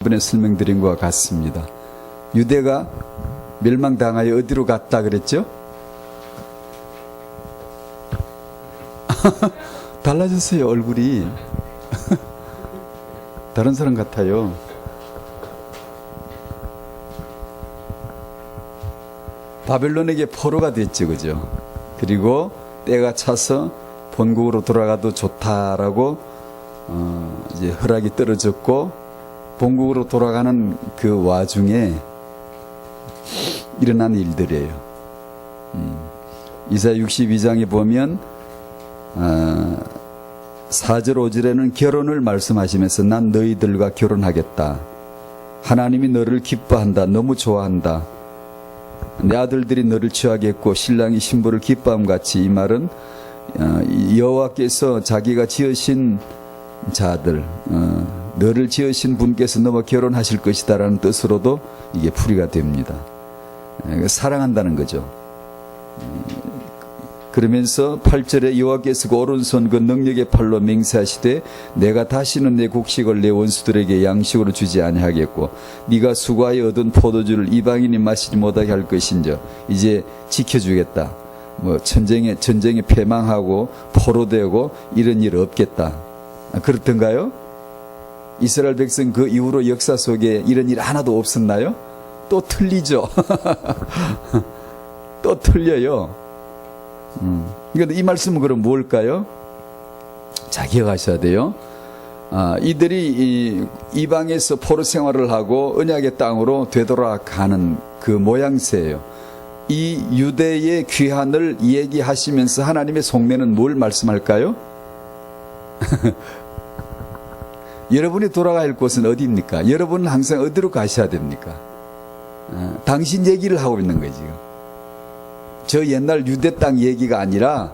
이번에 설명드린 것과 같습니다. 유대가 멸망당하여 어디로 갔다 그랬죠? 달라졌어요, 얼굴이. 다른 사람 같아요. 바벨론에게 포로가 됐죠, 그죠? 그리고 때가 차서 본국으로 돌아가도 좋다라고 이제 허락이 떨어졌고, 본국으로 돌아가는 그 와중에 일어난 일들이에요. 이사야 62장에 보면 4절 5절에는 결혼을 말씀하시면서 난 너희들과 결혼하겠다. 하나님이 너를 기뻐한다. 너무 좋아한다. 내 아들들이 너를 취하겠고 신랑이 신부를 기뻐함같이. 이 말은 여호와께서 자기가 지으신 자들, 너를 지으신 분께서 너와 결혼하실 것이다 라는 뜻으로도 이게 풀이가 됩니다. 사랑한다는 거죠. 그러면서 8절에 여호와께서 그 오른손 그 능력의 팔로 맹세하시되 내가 다시는 내 곡식을 내 원수들에게 양식으로 주지 아니하겠고 네가 수고하여 얻은 포도주를 이방인이 마시지 못하게 할 것인저 이제 지켜주겠다. 뭐 전쟁에 패망하고 포로되고 이런 일 없겠다. 그렇던가요? 이스라엘 백성 그 이후로 역사 속에 이런 일 하나도 없었나요? 또 틀리죠. 또 틀려요. 그런데 이 말씀은 그럼 뭘까요? 자, 기억하셔야 돼요. 이들이 이방에서 포로 생활을 하고 언약의 땅으로 되돌아가는 그 모양새예요. 이 유대의 귀환을 얘기하시면서 하나님의 속내는 뭘 말씀할까요? 여러분이 돌아가야 할 곳은 어디입니까? 여러분은 항상 어디로 가셔야 됩니까? 당신 얘기를 하고 있는 거예요, 지금. 저 옛날 유대 땅 얘기가 아니라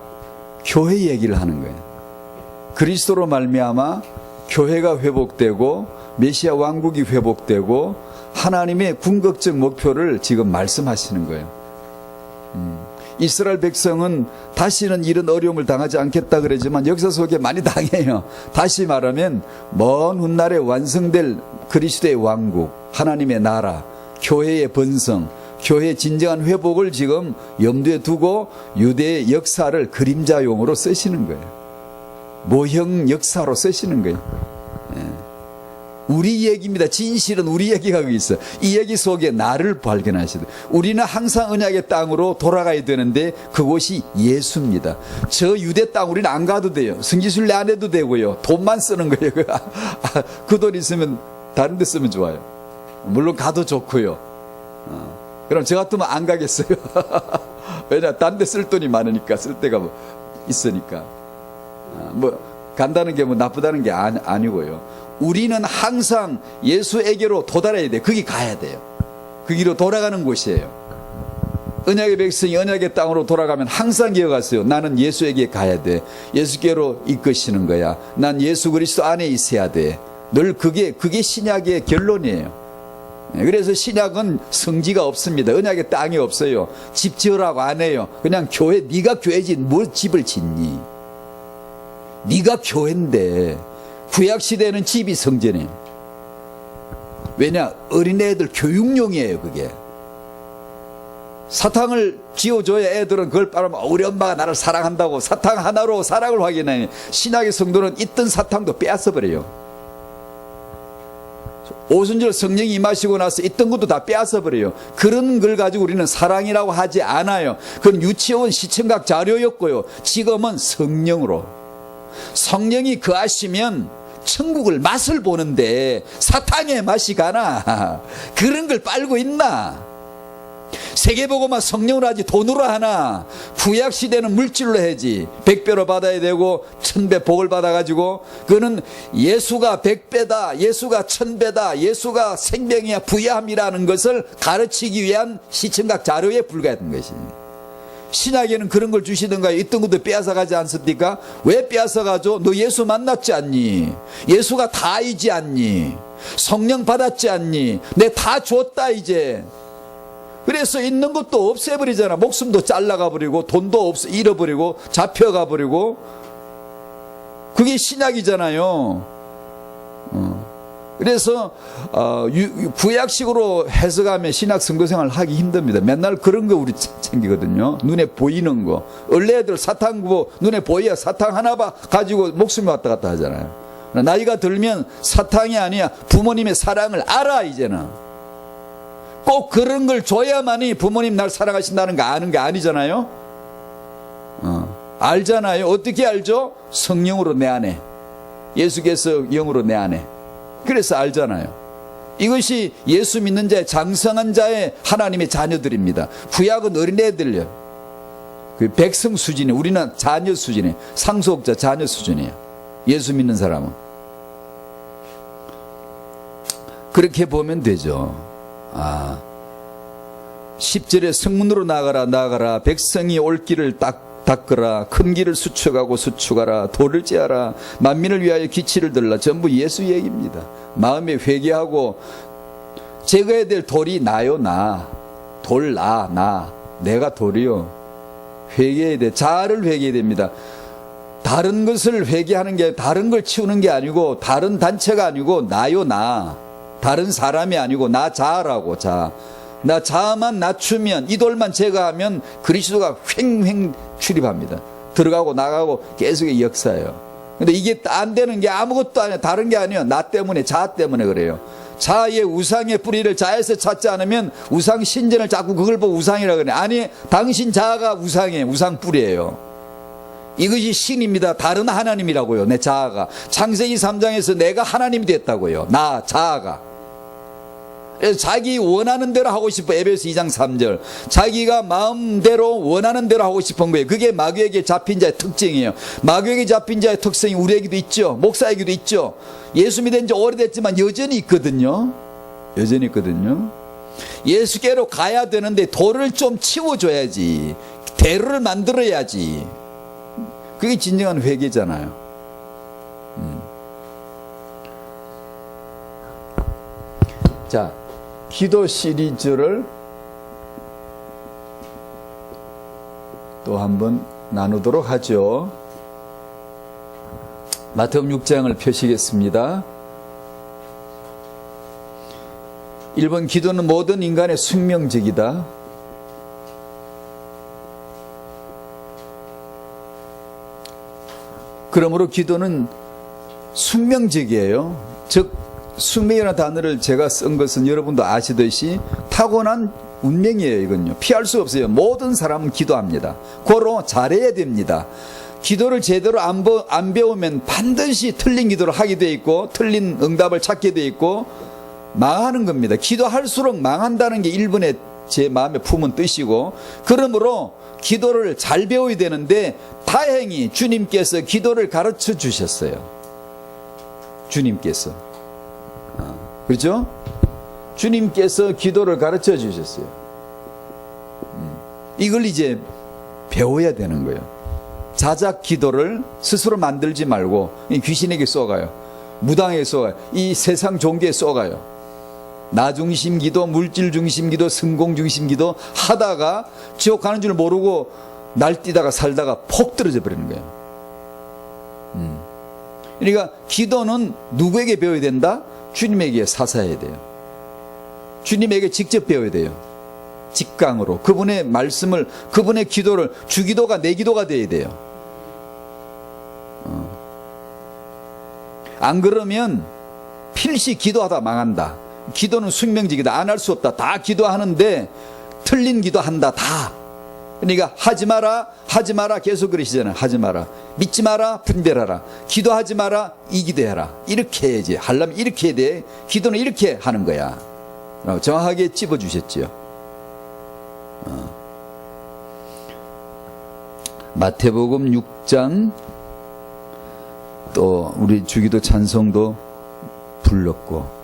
교회 얘기를 하는 거예요. 그리스도로 말미암아 교회가 회복되고 메시아 왕국이 회복되고 하나님의 궁극적 목표를 지금 말씀하시는 거예요. 이스라엘 백성은 다시는 이런 어려움을 당하지 않겠다 그러지만 역사 속에 많이 당해요. 다시 말하면 먼 훗날에 완성될 그리스도의 왕국, 하나님의 나라, 교회의 번성, 교회의 진정한 회복을 지금 염두에 두고 유대의 역사를 그림자용으로 쓰시는 거예요. 모형 역사로 쓰시는 거예요. 우리 얘기입니다. 진실은 우리 얘기가 거기 있어요. 이 얘기 속에 나를 발견하시다. 우리는 항상 언약의 땅으로 돌아가야 되는데 그곳이 예수입니다. 저 유대 땅 우리는 안 가도 돼요. 성지순례 안 해도 되고요. 돈만 쓰는 거예요. 그 돈 있으면 다른 데 쓰면 좋아요. 물론 가도 좋고요. 그럼 저 같으면 안 가겠어요. 왜냐, 딴 데 쓸 돈이 많으니까, 쓸 데가 뭐 있으니까. 간다는 게 뭐 나쁘다는 게 아니고요. 우리는 항상 예수에게로 도달해야 돼. 거기 가야 돼요. 그 길로 돌아가는 곳이에요. 언약의 백성이 언약의 땅으로 돌아가면 항상 기억하세요. 나는 예수에게 가야 돼. 예수께로 이끄시는 거야. 난 예수 그리스도 안에 있어야 돼. 늘 그게 신약의 결론이에요. 그래서 신약은 성지가 없습니다. 언약의 땅이 없어요. 집 지으라고 안 해요. 그냥 교회, 네가 교회지 뭘 집을 짓니? 네가 교회인데 구약시대는 집이 성전이에요. 왜냐? 어린애들 교육용이에요. 그게 사탕을 지어줘야 애들은 그걸 빨아먹으면 우리 엄마가 나를 사랑한다고 사탕 하나로 사랑을 확인하니 신약의 성도는 있던 사탕도 빼앗아버려요. 오순절 성령이 임하시고 나서 있던 것도 다 빼앗아버려요. 그런 걸 가지고 우리는 사랑이라고 하지 않아요. 그건 유치원 시청각 자료였고요. 지금은 성령으로. 성령이 거하시면 천국을 맛을 보는데 사탕의 맛이 가나? 그런 걸 빨고 있나? 세계복음화 성령으로 하지 돈으로 하나? 구약시대는 물질로 해야지. 100배로 받아야 되고 1000배 복을 받아가지고 그거는 예수가 100배다, 예수가 1000배다, 예수가 생명이야 부야함이라는 것을 가르치기 위한 시청각 자료에 불과했던 것입니다. 신약에는 그런 걸 주시던가요? 있던 것도 빼앗아가지 않습니까? 왜 빼앗아가죠? 너 예수 만났지 않니? 예수가 다이지 않니? 성령 받았지 않니? 내 다 줬다 이제. 그래서 있는 것도 없애버리잖아. 목숨도 잘라가버리고 돈도 잃어버리고 잡혀가버리고. 그게 신약이잖아요. 그래서 구약식으로 해석하면 신학 선교생활 하기 힘듭니다. 맨날 그런 거 우리 챙기거든요. 눈에 보이는 거. 원래들 사탕 눈에 보여야 사탕 하나 가지고 목숨이 왔다 갔다 하잖아요. 나이가 들면 사탕이 아니야. 부모님의 사랑을 알아 이제는. 꼭 그런 걸 줘야만이 부모님 날 사랑하신다는 거 아는 게 아니잖아요. 알잖아요. 어떻게 알죠? 성령으로 내 안에. 예수께서 영으로 내 안에. 그래서 알잖아요. 이것이 예수 믿는 자의 장성한 자의 하나님의 자녀들입니다. 구약은 어린애들요. 그 백성 수준이, 우리는 자녀 수준이에요. 상속자 자녀 수준이에요. 예수 믿는 사람은. 그렇게 보면 되죠. 10절에 성문으로 나가라 백성이 올 길을 닦으라 큰 길을 수축하라 돌을 째하라 만민을 위하여 기치를 들라. 전부 예수 얘기입니다. 마음에 회개하고 제거해야 될 돌이 나요. 돌 나 내가 돌이요. 회개해야 돼. 자아를 회개해야 됩니다. 다른 것을 회개하는 게 다른 걸 치우는 게 아니고 다른 단체가 아니고 나요. 다른 사람이 아니고 나 자아라고. 나 자아만 낮추면 이 돌만 제거하면 그리스도가 횡 출입합니다. 들어가고 나가고 계속의 역사예요. 근데 이게 안 되는 게 아무것도 아니야. 다른 게 아니에요. 나 때문에, 자아 때문에 그래요. 자아의 우상의 뿌리를 자아에서 찾지 않으면 우상 신전을 자꾸 그걸 보고 우상이라 그래. 아니, 당신 자아가 우상이에요. 우상 뿌리예요. 이것이 신입니다. 다른 하나님이라고요. 내 자아가. 창세기 3장에서 내가 하나님이 됐다고요. 자아가. 그래서 자기 원하는 대로 하고 싶어. 에베소 2장 3절. 자기가 마음대로 원하는 대로 하고 싶은 거예요. 그게 마귀에게 잡힌 자의 특징이에요. 마귀에게 잡힌 자의 특성이 우리에게도 있죠. 목사에게도 있죠. 예수 믿은 지 오래됐지만 여전히 있거든요. 예수께로 가야 되는데 돌을 좀 치워줘야지. 대로를 만들어야지. 그게 진정한 회개잖아요. 자, 기도 시리즈를 또 한번 나누도록 하죠. 마태복음 6장을 펴시겠습니다. 1번 기도는 모든 인간의 숙명적이다. 그러므로 기도는 숙명적이에요. 즉 숙명이라는 단어를 제가 쓴 것은 여러분도 아시듯이 타고난 운명이에요. 이건요 피할 수 없어요. 모든 사람은 기도합니다. 고로 잘해야 됩니다. 기도를 제대로 안 배우면 반드시 틀린 기도를 하게 돼 있고 틀린 응답을 찾게 돼 있고 망하는 겁니다. 기도할수록 망한다는 게 1번의 제 마음에 품은 뜻이고, 그러므로 기도를 잘 배워야 되는데 다행히 주님께서 기도를 가르쳐 주셨어요. 주님께서. 그렇죠? 주님께서 기도를 가르쳐 주셨어요. 이걸 이제 배워야 되는 거예요. 자작 기도를 스스로 만들지 말고 귀신에게 쏘가요. 무당에게 쏘가요. 이 세상 종교에 쏘가요. 나 중심 기도, 물질 중심 기도, 성공 중심 기도 하다가 지옥 가는 줄 모르고 날뛰다가 살다가 폭 떨어져 버리는 거예요. 그러니까 기도는 누구에게 배워야 된다? 주님에게 사사해야 돼요. 주님에게 직접 배워야 돼요. 직강으로 그분의 말씀을, 그분의 기도를, 주기도가 내 기도가 돼야 돼요. 안 그러면 필시 기도하다 망한다. 기도는 숙명적이다. 안 할 수 없다. 다 기도하는데 틀린 기도한다. 다. 그러니까 하지 마라 계속 그러시잖아요. 하지 마라, 믿지 마라, 분별하라, 기도하지 마라, 이 기도해라. 이렇게 해야지. 하려면 이렇게 해야 돼. 기도는 이렇게 하는 거야. 정확하게 찝어주셨죠. 마태복음 6장 또 우리 주기도 찬송도 불렀고,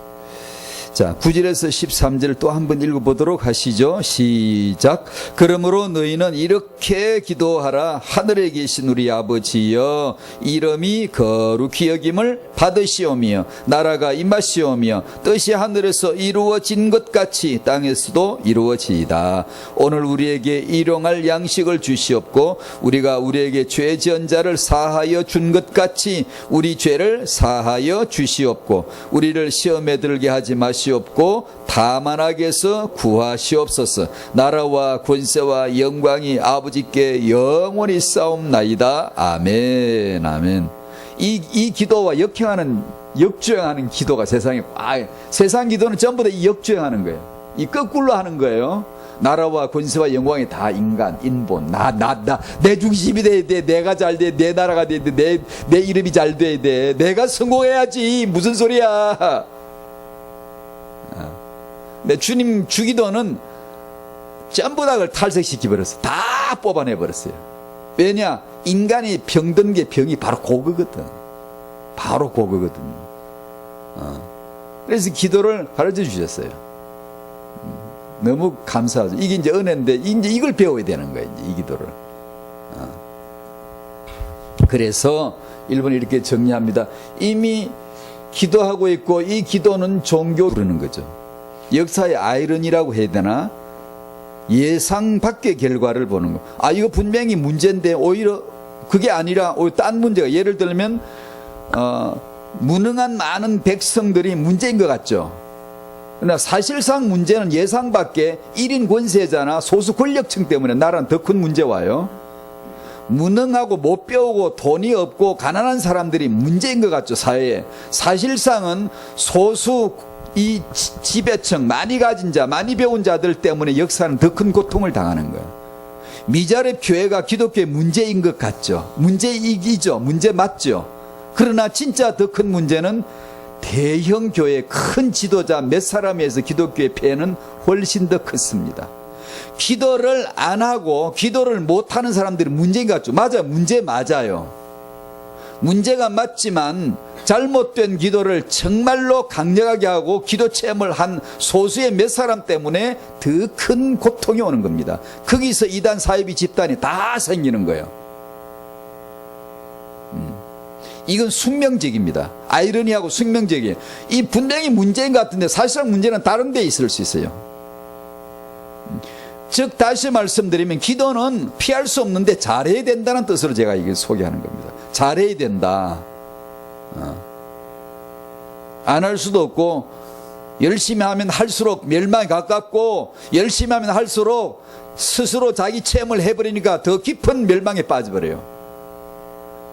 자, 9절에서 13절 또 한번 읽어보도록 하시죠. 시작. 그러므로 너희는 이렇게 기도하라. 하늘에 계신 우리 아버지여, 이름이 거룩히 여김을 받으시오며 나라가 임하시오며 뜻이 하늘에서 이루어진 것 같이 땅에서도 이루어지이다. 오늘 우리에게 일용할 양식을 주시옵고 우리가 우리에게 죄 지은 자를 사하여 준 것 같이 우리 죄를 사하여 주시옵고 우리를 시험에 들게 하지 마시옵고 다만 악에서 구하시옵소서. 나라와 권세와 영광이 아버지께 영원히 싸움나이다. 아멘. 아멘. 이 기도와 역주행하는 기도가 세상에, 세상 기도는 전부 다 역주행하는 거예요. 이 거꾸로 하는 거예요. 나라와 권세와 영광이 다 인간, 인본, 내 중심이 돼야 돼. 내가 잘 돼. 내 나라가 돼야 돼. 내 이름이 잘 돼야 돼. 내가 성공해야지. 무슨 소리야. 내 주님 주기도는 전부 다 그걸 탈색시켜버렸어. 다 뽑아내버렸어요. 왜냐? 인간이 병든 게 병이 바로 그거거든. 바로 그거거든요. 그래서 기도를 가르쳐 주셨어요. 너무 감사하죠. 이게 이제 은혜인데, 이제 이걸 배워야 되는 거예요. 이제 이 기도를. 그래서 1번 이렇게 정리합니다. 이미 기도하고 있고, 이 기도는 종교 부르는 거죠. 역사의 아이러니라고 해야 되나? 예상 밖의 결과를 보는 거. 이거 분명히 문제인데 오히려 그게 아니라 오히려 딴 문제가, 예를 들면 무능한 많은 백성들이 문제인 것 같죠. 그러나 사실상 문제는 예상 밖에 1인 권세자나 소수 권력층 때문에 나라는 더 큰 문제 와요. 무능하고 못 배우고 돈이 없고 가난한 사람들이 문제인 것 같죠, 사회에. 사실상은 소수 이 지배층, 많이 가진 자, 많이 배운 자들 때문에 역사는 더 큰 고통을 당하는 거예요. 미자립 교회가 기독교의 문제인 것 같죠. 문제이기죠. 문제 맞죠. 그러나 진짜 더 큰 문제는 대형 교회 큰 지도자 몇 사람에서 기독교의 폐해는 훨씬 더 컸습니다. 기도를 안 하고 기도를 못하는 사람들이 문제인 것 같죠. 맞아요. 문제 맞아요. 문제가 맞지만 잘못된 기도를 정말로 강력하게 하고 기도 체험을 한 소수의 몇 사람 때문에 더 큰 고통이 오는 겁니다. 거기서 이단 사이비 집단이 다 생기는 거예요. 이건 숙명적입니다. 아이러니하고 숙명적이에요. 이 분명히 문제인 것 같은데 사실상 문제는 다른 데 있을 수 있어요. 즉 다시 말씀드리면 기도는 피할 수 없는데 잘해야 된다는 뜻으로 제가 이걸 소개하는 겁니다. 잘해야 된다. 안 할 수도 없고, 열심히 하면 할수록 멸망에 가깝고, 열심히 하면 할수록 스스로 자기 체험을 해버리니까 더 깊은 멸망에 빠져버려요.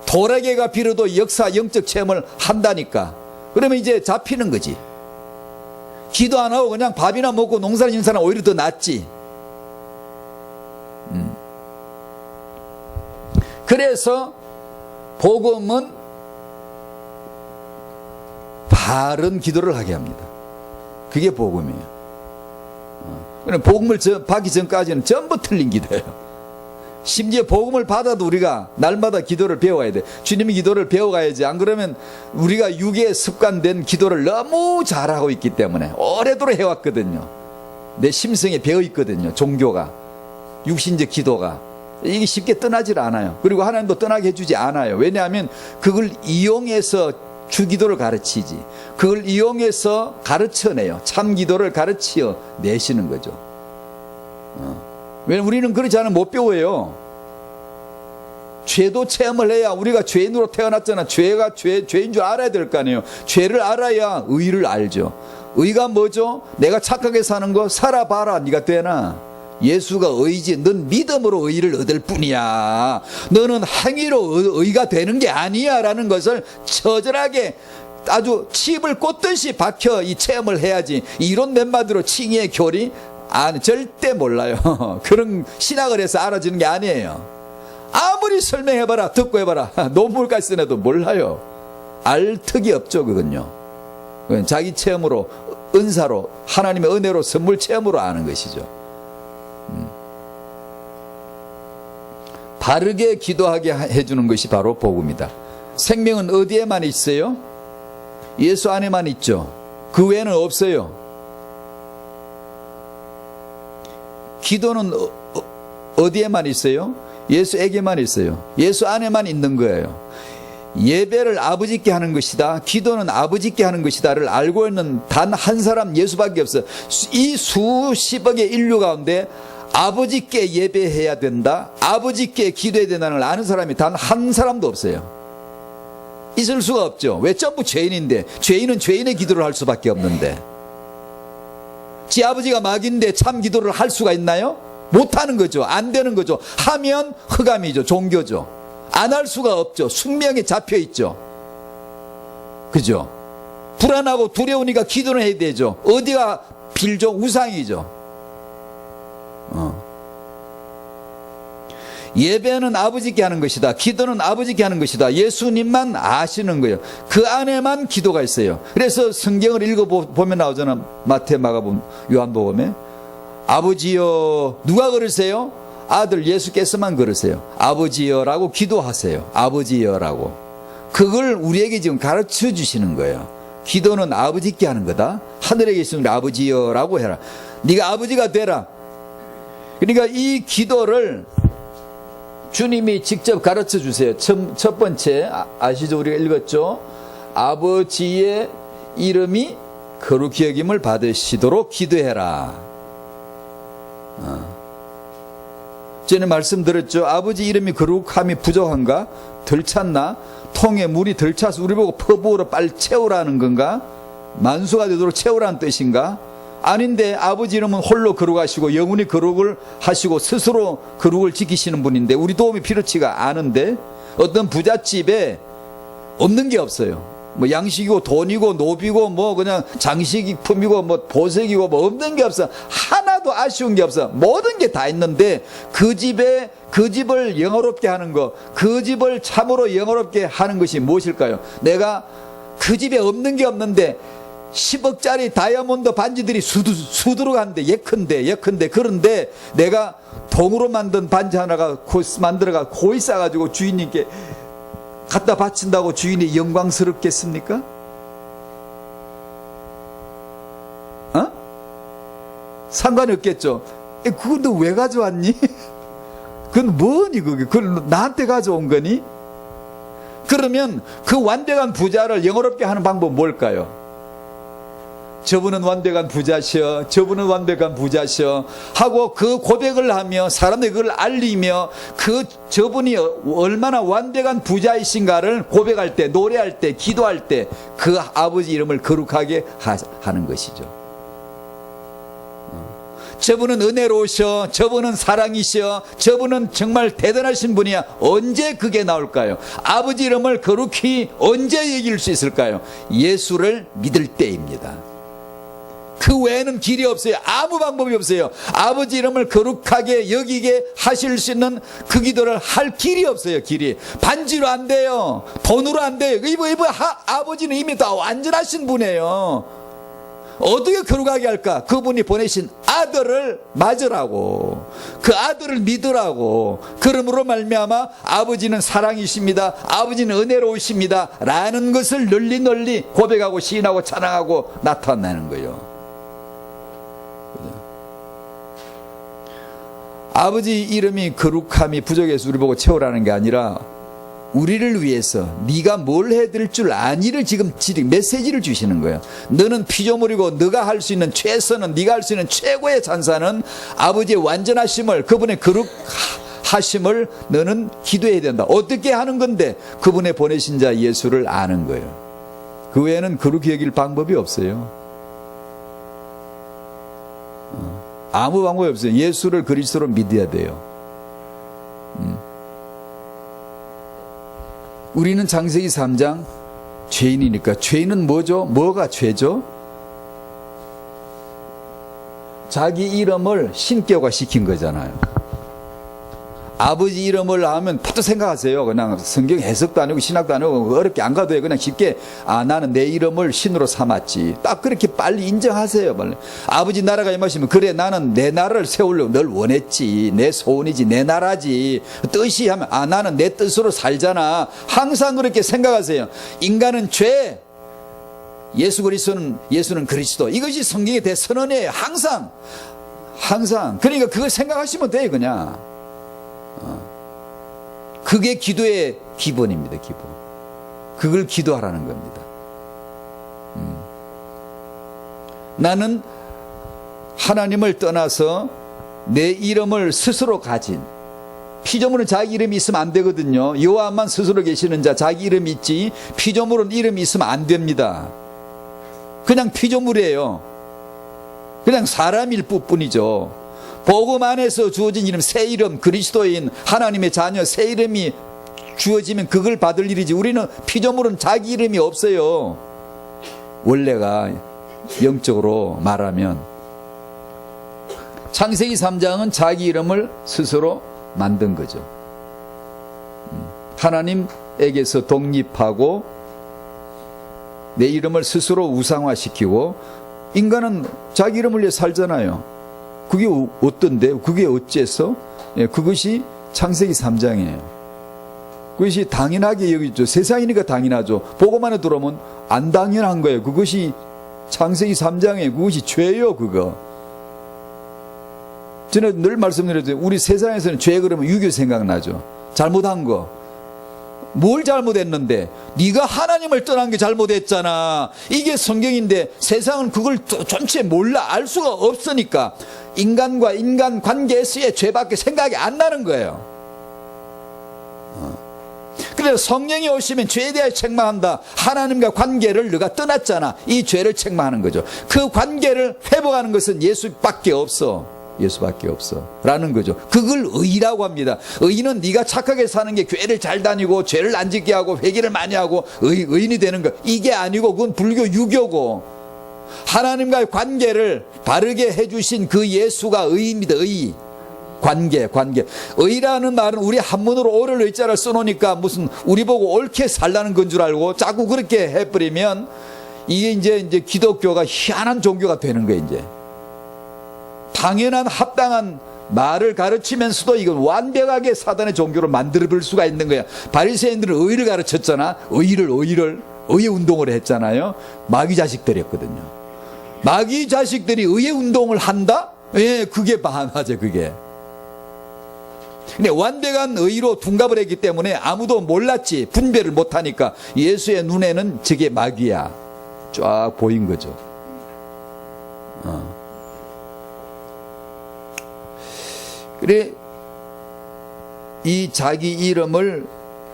도라개가 빌어도 역사 영적 체험을 한다니까. 그러면 이제 잡히는 거지. 기도 안 하고 그냥 밥이나 먹고 농사 짓는 사람 오히려 더 낫지. 그래서 복음은 바른 기도를 하게 합니다. 그게 복음이에요. 복음을 받기 전까지는 전부 틀린 기도예요. 심지어 복음을 받아도 우리가 날마다 기도를 배워야 돼. 주님이 기도를 배워가야지. 안 그러면 우리가 육에 습관된 기도를 너무 잘하고 있기 때문에 오래도록 해왔거든요. 내 심성에 배어있거든요. 종교가, 육신적 기도가. 이게 쉽게 떠나질 않아요. 그리고 하나님도 떠나게 해주지 않아요. 왜냐하면 그걸 이용해서 주기도를 가르치지, 그걸 이용해서 가르쳐내요. 참 기도를 가르치어 내시는 거죠. 왜냐면 우리는 그렇지 않으면 못 배워요. 죄도 체험을 해야, 우리가 죄인으로 태어났잖아. 죄가 죄인 줄 알아야 될 거 아니에요. 죄를 알아야 의를 알죠. 의가 뭐죠? 내가 착하게 사는 거 살아봐라. 네가 되나? 예수가 의지, 넌 믿음으로 의를 얻을 뿐이야. 너는 행위로 의가 되는 게 아니야 라는 것을 처절하게 아주 칩을 꽂듯이 박혀 이 체험을 해야지. 이론 몇 마디로 칭의의 교리? 절대 몰라요. 그런 신학을 해서 알아지는 게 아니에요. 아무리 설명해봐라, 듣고 해봐라, 논문까지 써내도 몰라요. 알 턱이 없죠. 그건요. 자기 체험으로, 은사로, 하나님의 은혜로 선물 체험으로 아는 것이죠. 바르게 기도하게 해주는 것이 바로 복음이다. 생명은 어디에만 있어요? 예수 안에만 있죠. 그 외에는 없어요. 기도는 어디에만 있어요? 예수에게만 있어요. 예수 안에만 있는 거예요. 예배를 아버지께 하는 것이다, 기도는 아버지께 하는 것이다를 알고 있는 단 한 사람 예수밖에 없어요. 이 수십억의 인류 가운데 아버지께 예배해야 된다, 아버지께 기도해야 된다는 걸 아는 사람이 단 한 사람도 없어요. 있을 수가 없죠. 왜? 전부 죄인인데. 죄인은 죄인의 기도를 할 수밖에 없는데, 지 아버지가 마귀인데 참 기도를 할 수가 있나요? 못하는 거죠. 안 되는 거죠. 하면 흑암이죠. 종교죠. 안 할 수가 없죠. 숙명에 잡혀 있죠. 그죠? 불안하고 두려우니까 기도는 해야 되죠. 어디가 빌죠? 우상이죠. 예배는 아버지께 하는 것이다, 기도는 아버지께 하는 것이다. 예수님만 아시는 거예요. 그 안에만 기도가 있어요. 그래서 성경을 읽어보면 나오잖아. 마태, 마가복음, 요한복음에 아버지여, 누가 그러세요? 아들 예수께서만 그러세요. 아버지여라고 기도하세요. 아버지여라고. 그걸 우리에게 지금 가르쳐 주시는 거예요. 기도는 아버지께 하는 거다. 하늘에 계신 아버지여라고 해라. 네가 아버지가 되라. 그러니까 이 기도를 주님이 직접 가르쳐 주세요. 첫 번째 아시죠? 우리가 읽었죠? 아버지의 이름이 거룩히 여김을 받으시도록 기도해라. 전에 말씀드렸죠. 아버지 이름이 거룩함이 부족한가? 덜 찼나? 통에 물이 덜 차서 우리 보고 퍼부으러 빨리 채우라는 건가? 만수가 되도록 채우라는 뜻인가? 아닌데, 아버지 이름은 홀로 거룩하시고 영원히 거룩을 하시고 스스로 거룩을 지키시는 분인데 우리 도움이 필요치가 않은데, 어떤 부잣집에 없는 게 없어요. 뭐 양식이고 돈이고 노비고 뭐 그냥 장식품이고 뭐 보석이고 뭐 없는 게 없어. 하나도 아쉬운 게 없어. 모든 게 다 있는데 그 집을 영화롭게 하는 거, 그 집을 참으로 영화롭게 하는 것이 무엇일까요? 내가 그 집에 없는 게 없는데 10억짜리 다이아몬드 반지들이 수두룩 한데 예컨대 그런데 내가 동으로 만든 반지 하나가 만들어가 고이 싸가지고 주인님께 갖다 바친다고 주인이 영광스럽겠습니까? 상관이 없겠죠. 그건 너 왜 가져왔니? 그건 뭐니 그게? 그걸 나한테 가져온 거니? 그러면 그 완벽한 부자를 영어롭게 하는 방법은 뭘까요? 저분은 완벽한 부자셔, 저분은 완벽한 부자셔 하고 그 고백을 하며 사람들이 그걸 알리며 저분이 얼마나 완벽한 부자이신가를 고백할 때, 노래할 때, 기도할 때 그 아버지 이름을 거룩하게 하는 것이죠. 저분은 은혜로우셔, 저분은 사랑이셔, 저분은 정말 대단하신 분이야. 언제 그게 나올까요? 아버지 이름을 거룩히 언제 얘기할 수 있을까요? 예수를 믿을 때입니다. 그 외에는 길이 없어요. 아무 방법이 없어요. 아버지 이름을 거룩하게 여기게 하실 수 있는 그 기도를 할 길이 없어요. 길이. 반지로 안 돼요. 돈으로 안 돼요. 아버지는 이미 다 완전하신 분이에요. 어떻게 거룩하게 할까? 그분이 보내신 아들을 맞으라고, 그 아들을 믿으라고. 그러므로 말미암아 아버지는 사랑이십니다, 아버지는 은혜로우십니다 라는 것을 널리 고백하고 시인하고 찬양하고 나타내는 거예요. 아버지 이름이 거룩함이 부족해서 우리 보고 채우라는 게 아니라 우리를 위해서 네가 뭘 해드릴 줄 아니를 지금 메시지를 주시는 거예요. 너는 피조물이고 너가 할 수 있는 최선은, 네가 할 수 있는 최고의 찬사는 아버지의 완전하심을, 그분의 거룩하심을 너는 기도해야 된다. 어떻게 하는 건데? 그분의 보내신 자 예수를 아는 거예요. 그 외에는 거룩히 여길 방법이 없어요. 아무 방법이 없어요. 예수를 그리스도로 믿어야 돼요. 우리는 창세기 3장 죄인이니까. 죄인은 뭐죠? 뭐가 죄죠? 자기 이름을 신격화 시킨 거잖아요. 아버지 이름을 하면 파도 생각하세요. 그냥 성경 해석도 아니고 신학도 아니고 어렵게 안 가도 해요. 그냥 쉽게 나는 내 이름을 신으로 삼았지. 딱 그렇게 빨리 인정하세요. 빨리. 아버지 나라가 임하시면 그래 나는 내 나라를 세우려고 늘 원했지. 내 소원이지, 내 나라지. 뜻이 하면 나는 내 뜻으로 살잖아. 항상 그렇게 생각하세요. 인간은 죄, 예수는 그리스도. 이것이 성경의 대선언이에요. 항상 항상. 그러니까 그걸 생각하시면 돼요, 그냥. 그게 기도의 기본입니다, 기본. 그걸 기도하라는 겁니다. 나는 하나님을 떠나서 내 이름을 스스로 가진, 피조물은 자기 이름이 있으면 안 되거든요. 여호와만 스스로 계시는 자, 자기 이름이 있지 피조물은 이름이 있으면 안 됩니다. 그냥 피조물이에요. 그냥 사람일 뿐이죠. 복음 안에서 주어진 이름, 새 이름, 그리스도인 하나님의 자녀 새 이름이 주어지면 그걸 받을 일이지. 우리는 피조물은 자기 이름이 없어요. 원래가 영적으로 말하면 창세기 3장은 자기 이름을 스스로 만든 거죠. 하나님에게서 독립하고 내 이름을 스스로 우상화시키고, 인간은 자기 이름을 위해 살잖아요. 그게 어떤데? 그게 어째서? 그것이 창세기 3장이에요. 그것이 당연하게 여기죠. 세상이니까 당연하죠. 복음만에 들어오면 안 당연한 거예요. 그것이 창세기 3장에 그것이 죄요, 그거. 저는 늘 말씀드렸죠. 우리 세상에서는 죄 그러면 유교 생각나죠. 잘못한 거. 뭘 잘못했는데? 네가 하나님을 떠난 게 잘못했잖아. 이게 성경인데 세상은 그걸 전체 몰라. 알 수가 없으니까 인간과 인간 관계에서의 죄밖에 생각이 안 나는 거예요. 그래서 성령이 오시면 죄에 대해 책망한다. 하나님과 관계를 너가 떠났잖아. 이 죄를 책망하는 거죠. 그 관계를 회복하는 것은 예수밖에 없어. 예수밖에 없어 라는 거죠. 그걸 의라고 합니다. 의는 네가 착하게 사는 게 교회를 잘 다니고 죄를 안 짓게 하고 회개를 많이 하고 의인이 되는 거, 이게 아니고 그건 불교 유교고, 하나님과의 관계를 바르게 해주신 그 예수가 의입니다. 의. 관계. 의라는 말은 우리 한문으로 오를 의자를 써놓으니까 무슨 우리 보고 옳게 살라는 건 줄 알고 자꾸 그렇게 해버리면 이게 이제 기독교가 희한한 종교가 되는 거예요. 이제 당연한 합당한 말을 가르치면서도 이건 완벽하게 사단의 종교로 만들어볼 수가 있는 거야. 바리새인들은 의를 가르쳤잖아. 의의 운동을 했잖아요. 마귀 자식들이었거든요. 마귀 자식들이 의의 운동을 한다? 예, 그게 맞아, 그게. 근데 완벽한 의로 둔갑을 했기 때문에 아무도 몰랐지. 분별을 못하니까 예수의 눈에는 저게 마귀야. 쫙 보인 거죠. 그래, 이 자기 이름을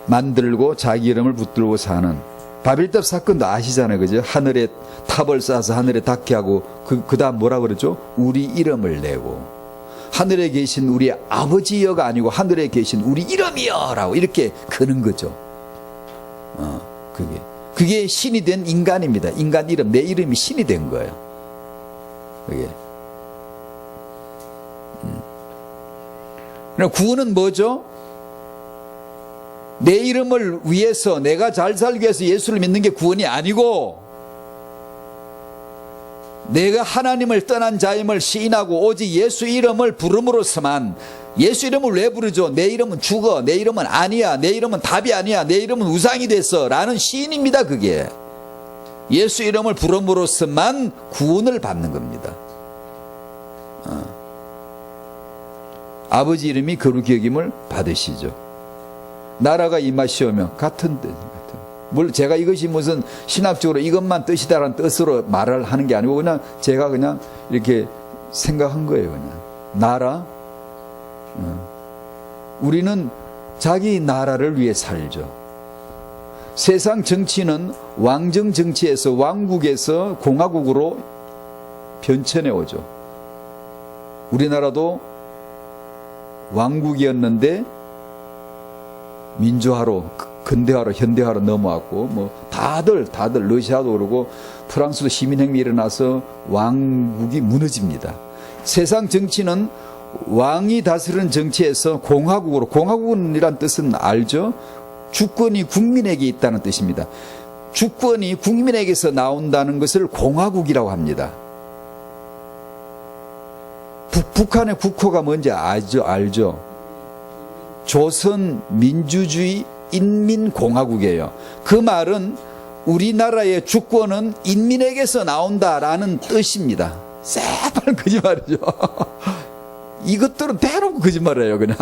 만들고 자기 이름을 붙들고 사는 바벨탑 사건도 아시잖아요, 그죠? 하늘에 탑을 쌓아서 하늘에 닿게 하고 그 다음 뭐라 그러죠? 우리 이름을 내고, 하늘에 계신 우리 아버지여가 아니고 하늘에 계신 우리 이름이여라고 이렇게 그는 거죠. 그게 신이 된 인간입니다. 인간 이름, 내 이름이 신이 된 거예요. 그게. 구원은 뭐죠? 내 이름을 위해서, 내가 잘 살기 위해서 예수를 믿는 게 구원이 아니고, 내가 하나님을 떠난 자임을 시인하고 오직 예수 이름을 부름으로서만. 예수 이름을 왜 부르죠? 내 이름은 죽어, 내 이름은 아니야, 내 이름은 답이 아니야, 내 이름은 우상이 됐어 라는 시인입니다. 그게 예수 이름을 부름으로서만 구원을 받는 겁니다. 아버지 이름이 거룩히 여김을 받으시죠. 나라가 임하시오며 같은 뜻. 물론 제가 이것이 무슨 신학적으로 이것만 뜻이다라는 뜻으로 말을 하는 게 아니고 그냥 제가 그냥 이렇게 생각한 거예요. 그냥 나라. 우리는 자기 나라를 위해 살죠. 세상 정치는 왕정 정치에서 왕국에서 공화국으로 변천해 오죠. 우리나라도 왕국이었는데 민주화로, 근대화로, 현대화로 넘어왔고, 뭐 다들 러시아도 그러고 프랑스도 시민혁명이 일어나서 왕국이 무너집니다. 세상 정치는 왕이 다스리는 정치에서 공화국으로, 공화국이란 뜻은 알죠? 주권이 국민에게 있다는 뜻입니다. 주권이 국민에게서 나온다는 것을 공화국이라고 합니다. 북한의 국호가 뭔지 알죠? 조선 민주주의 인민공화국이에요. 그 말은 우리나라의 주권은 인민에게서 나온다라는 뜻입니다. 새빨간 거짓말이죠. 이것들은 대놓고 거짓말이에요. 그냥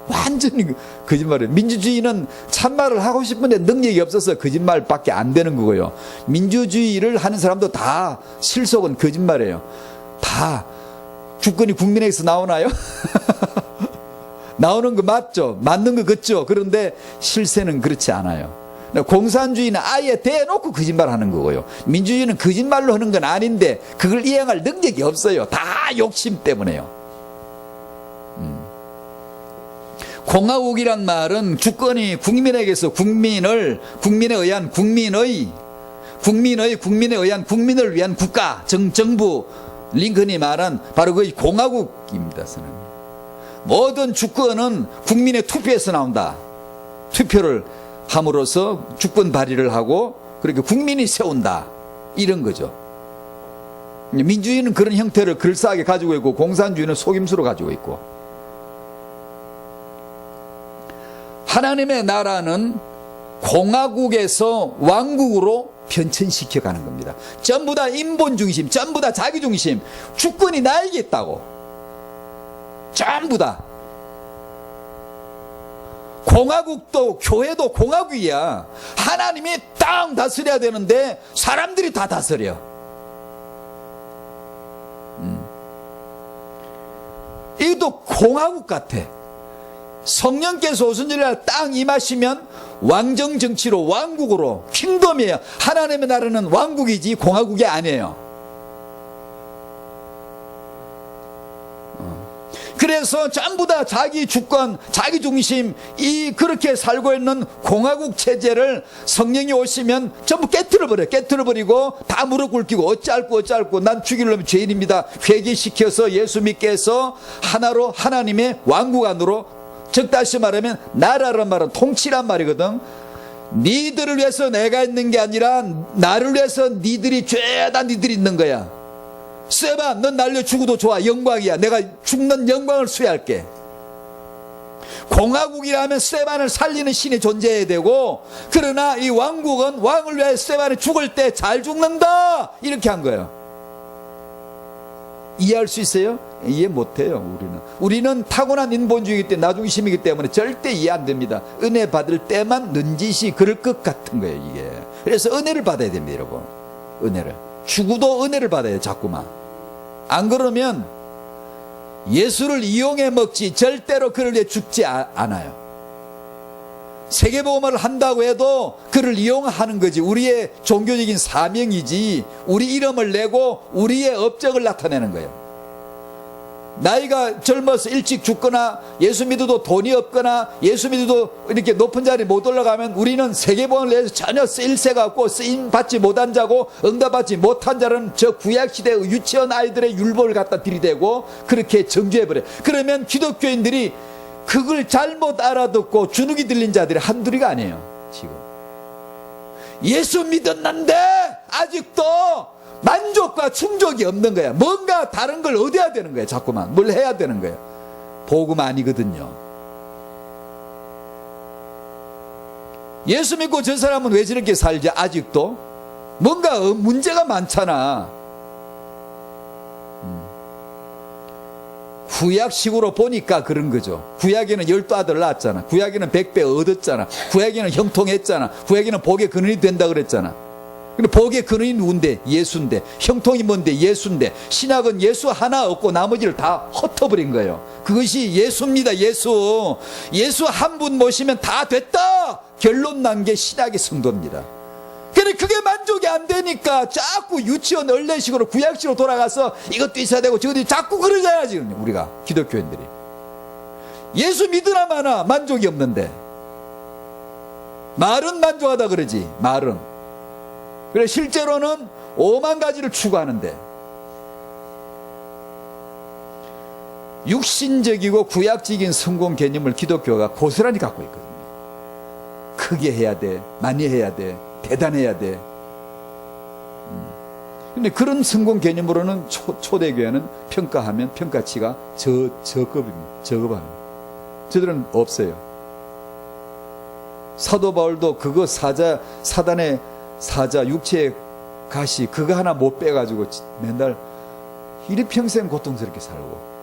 완전히 거짓말이에요. 민주주의는 참말을 하고 싶은데 능력이 없어서 거짓말밖에 안 되는 거고요. 민주주의를 하는 사람도 다 실속은 거짓말이에요. 다 주권이 국민에게서 나오나요? 나오는 거 맞죠? 맞는 거 같죠? 그런데 실세는 그렇지 않아요. 공산주의는 아예 대놓고 거짓말하는 거고요. 민주주의는 거짓말로 하는 건 아닌데 그걸 이행할 능력이 없어요. 다 욕심 때문에요. 공화국이란 말은 주권이 국민에게서 국민에 의한 국민에 의한 국민을 위한 국가 정부, 링컨이 말한 바로 그 공화국입니다. 모든 주권은 국민의 투표에서 나온다. 투표를 함으로써 주권 발휘를 하고 그렇게 국민이 세운다. 이런 거죠. 민주주의는 그런 형태를 그럴싸하게 가지고 있고 공산주의는 속임수로 가지고 있고, 하나님의 나라는 공화국에서 왕국으로 변천시켜가는 겁니다. 전부 다 인본 중심, 전부 다 자기 중심, 주권이 나에게 있다고. 전부 다. 공화국도 교회도 공화국이야. 하나님이 땅 다스려야 되는데 사람들이 다 다스려. 이것도 공화국 같아. 성령께서 오순절날 땅 임하시면 왕정 정치로 왕국으로 킹덤이에요. 하나님의 나라는 왕국이지 공화국이 아니에요. 그래서 전부 다 자기 주권, 자기 중심, 그렇게 살고 있는 공화국 체제를 성령이 오시면 전부 깨트려버리고 다 무릎 꿇기고 어찌할고 난 죽이려면 죄인입니다. 회개시켜서 예수 믿게 해서 하나로 하나님의 왕국 안으로, 즉 다시 말하면 나라란 말은 통치란 말이거든. 니들을 위해서 내가 있는 게 아니라 나를 위해서 니들이 죄다 니들이 있는 거야. 세바, 넌 날려 죽어도 좋아. 영광이야. 내가 죽는 영광을 수여할게. 공화국이라면 세반을 살리는 신이 존재해야 되고, 그러나 이 왕국은 왕을 위해 세반이 죽을 때 잘 죽는다. 이렇게 한 거예요. 이해할 수 있어요? 이해 못해요. 우리는 타고난 인본주의이기 때문에 나중심이기 때문에 절대 이해 안 됩니다. 은혜 받을 때만 눈짓이 그럴 것 같은 거예요. 이게. 그래서 은혜를 받아야 됩니다. 여러분. 은혜를. 죽어도 은혜를 받아야 자꾸만. 안 그러면 예수를 이용해 먹지 절대로 그를 위해 죽지 않아요. 세계복음을 한다고 해도 그를 이용하는 거지. 우리의 종교적인 사명이지, 우리 이름을 내고 우리의 업적을 나타내는 거예요. 나이가 젊어서 일찍 죽거나 예수 믿어도 돈이 없거나 예수 믿어도 이렇게 높은 자리에 못 올라가면 우리는 세계복음을 위해서 전혀 쓰임새가 없고 쓰임받지 못한 자고 응답받지 못한 자는 저 구약시대의 유치원 아이들의 율법을 갖다 들이대고 그렇게 정죄해버려요. 그러면 기독교인들이 그걸 잘못 알아듣고 주눅이 들린 자들이 한둘이가 아니에요. 지금 예수 믿었는데 아직도 만족과 충족이 없는 거야. 뭔가 다른 걸 얻어야 되는 거야. 자꾸만 뭘 해야 되는 거야. 복음 아니거든요. 예수 믿고 저 사람은 왜 저렇게 살지? 아직도 뭔가 문제가 많잖아. 구약식으로 보니까 그런 거죠. 구약에는 12아들 낳았잖아. 구약에는 100배 얻었잖아. 구약에는 형통했잖아. 구약에는 복의 근원이 된다 그랬잖아. 근데 복의 근원이 누군데? 예수인데. 형통이 뭔데? 예수인데. 신약은 예수 하나 없고 나머지를 다 흩어버린 거예요. 그것이 예수입니다. 예수 한 분 모시면 다 됐다 결론 난 게 신약의 성도입니다. 근데 그게 만족이 안 되니까 자꾸 유치원 얼레식으로 구약식으로 돌아가서 이것도 있어야 되고 저것도 자꾸 그러잖아. 지금 우리가 기독교인들이 예수 믿으나 마나 만족이 없는데, 말은 만족하다 그러지. 말은. 그래 실제로는 5만 가지를 추구하는데, 육신적이고 구약적인 성공 개념을 기독교가 고스란히 갖고 있거든요. 크게 해야 돼, 많이 해야 돼, 대단해야 돼. 근데 그런 성공 개념으로는 초대교회는 평가하면 평가치가 저급입니다. 저급합니다. 저들은 없어요. 사도 바울도 그거 사단의 사자 육체의 가시 그거 하나 못 빼가지고 맨날 일평생 고통스럽게 살고.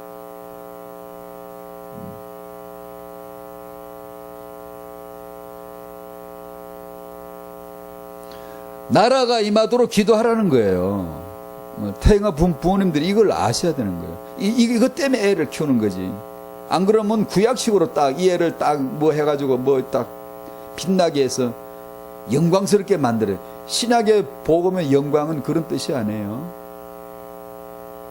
나라가 임하도록 기도하라는 거예요. 태영아 부모님들이 이걸 아셔야 되는 거예요. 이것 때문에 애를 키우는 거지. 안 그러면 구약식으로 딱 이 애를 딱 뭐 해가지고 뭐 딱 빛나게 해서 영광스럽게 만들어요. 신약의 복음의 영광은 그런 뜻이 아니에요.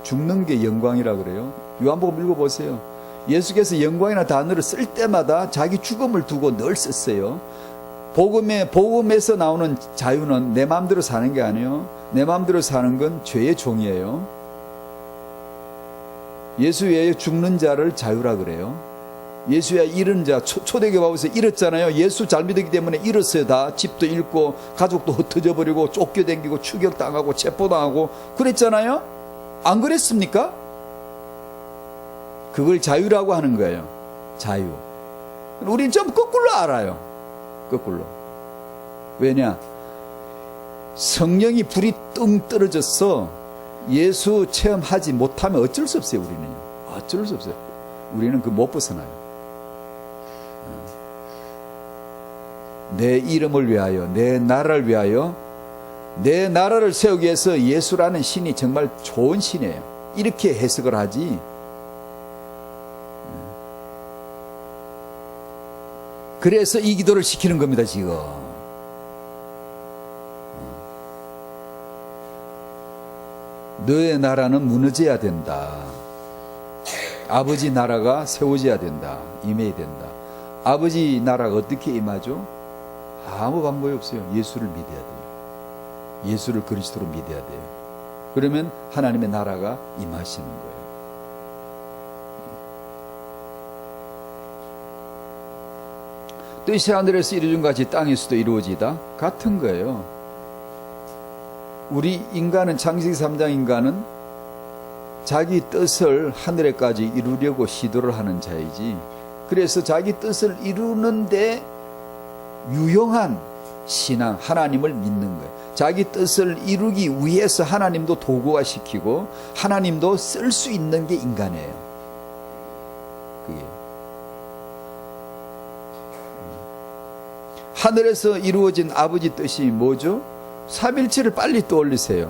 죽는 게 영광이라 그래요. 요한복음 읽어보세요. 예수께서 영광이라는 단어를 쓸 때마다 자기 죽음을 두고 늘 썼어요. 복음에서 나오는 자유는 내 마음대로 사는 게 아니에요. 내 마음대로 사는 건 죄의 종이에요. 예수 외에 죽는 자를 자유라 그래요. 예수 외에 잃은 자, 초대교회 가보서 잃었잖아요. 예수 잘 믿었기 때문에 잃었어요. 다 집도 잃고 가족도 흩어져 버리고 쫓겨다니고 추격당하고 체포당하고 그랬잖아요. 안 그랬습니까? 그걸 자유라고 하는 거예요. 자유. 우린 좀 거꾸로 알아요. 거꾸로. 왜냐? 성령이 불이 뚱 떨어져서 예수 체험하지 못하면 어쩔 수 없어요. 우리는 어쩔 수 없어요. 우리는 그 못 벗어나요. 내 이름을 위하여, 내 나라를 위하여, 내 나라를 세우기 위해서 예수라는 신이 정말 좋은 신이에요. 이렇게 해석을 하지. 그래서 이 기도를 시키는 겁니다, 지금. 너의 나라는 무너져야 된다. 아버지 나라가 세워져야 된다. 임해야 된다. 아버지 나라가 어떻게 임하죠? 아무 방법이 없어요. 예수를 믿어야 돼요. 예수를 그리스도로 믿어야 돼요. 그러면 하나님의 나라가 임하시는 거예요. 뜻이 하늘에서 이루어진 같이 땅에서도 이루어지다. 같은 거예요. 우리 인간은 창세기 3장 인간은 자기 뜻을 하늘에까지 이루려고 시도를 하는 자이지. 그래서 자기 뜻을 이루는데 유용한 신앙, 하나님을 믿는 거예요. 자기 뜻을 이루기 위해서 하나님도 도구화 시키고 하나님도 쓸 수 있는 게 인간이에요. 그게. 하늘에서 이루어진 아버지 뜻이 뭐죠? 삼일체를 빨리 떠올리세요.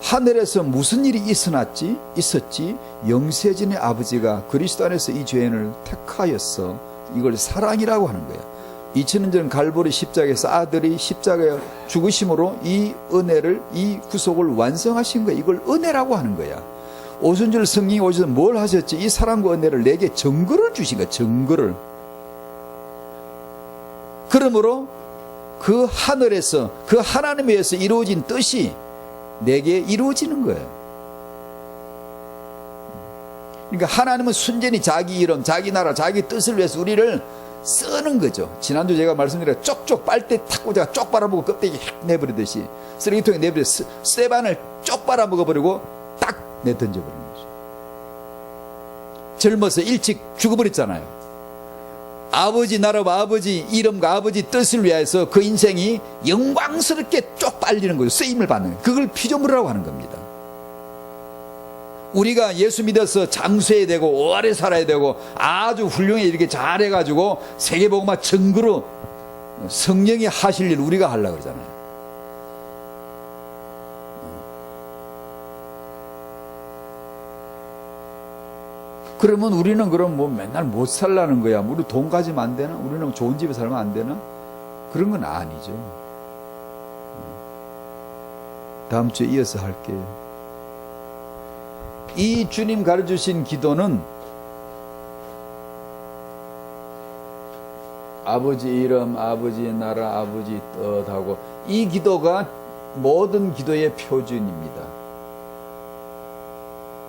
하늘에서 무슨 일이 있었지? 영세전의 아버지가 그리스도 안에서 이 죄인을 택하였어. 이걸 사랑이라고 하는 거야. 2000년 전 갈보리 십자가에서 아들이 십자가에 죽으심으로 이 은혜를, 이 구속을 완성하신 거야. 이걸 은혜라고 하는 거야. 오순절 성령이 오셔서 뭘 하셨지? 이 사랑과 은혜를 내게 증거를 주신 거야. 증거를. 그러므로 그 하늘에서, 그 하나님에 의해서 이루어진 뜻이 내게 이루어지는 거예요. 그러니까 하나님은 순전히 자기 이름, 자기 나라, 자기 뜻을 위해서 우리를 쓰는 거죠. 지난주 제가 말씀드린 쪽쪽 빨대 탁 꽂아가 쪽 빨아먹고 껍데기 휙 내버리듯이 쓰레기통에 내버려 쇠반을 쪽 빨아먹어버리고 딱 내던져버리는 거죠. 젊어서 일찍 죽어버렸잖아요. 아버지 나라와 아버지 이름과 아버지 뜻을 위해서 그 인생이 영광스럽게 쪽 빨리는 거죠. 쓰임을 받는 거예요. 그걸 피조물이라고 하는 겁니다. 우리가 예수 믿어서 장수해야 되고 오래 살아야 되고 아주 훌륭해 이렇게 잘해가지고 세계복음화 증거로 성령이 하실 일 우리가 하려고 그러잖아요. 그러면 우리는 그럼 뭐 맨날 못 살라는 거야. 우리 돈 가지면 안 되나? 우리는 좋은 집에 살면 안 되나? 그런 건 아니죠. 다음 주에 이어서 할게요. 이 주님 가르쳐주신 기도는 아버지 이름, 아버지 나라, 아버지 뜻하고 이 기도가 모든 기도의 표준입니다.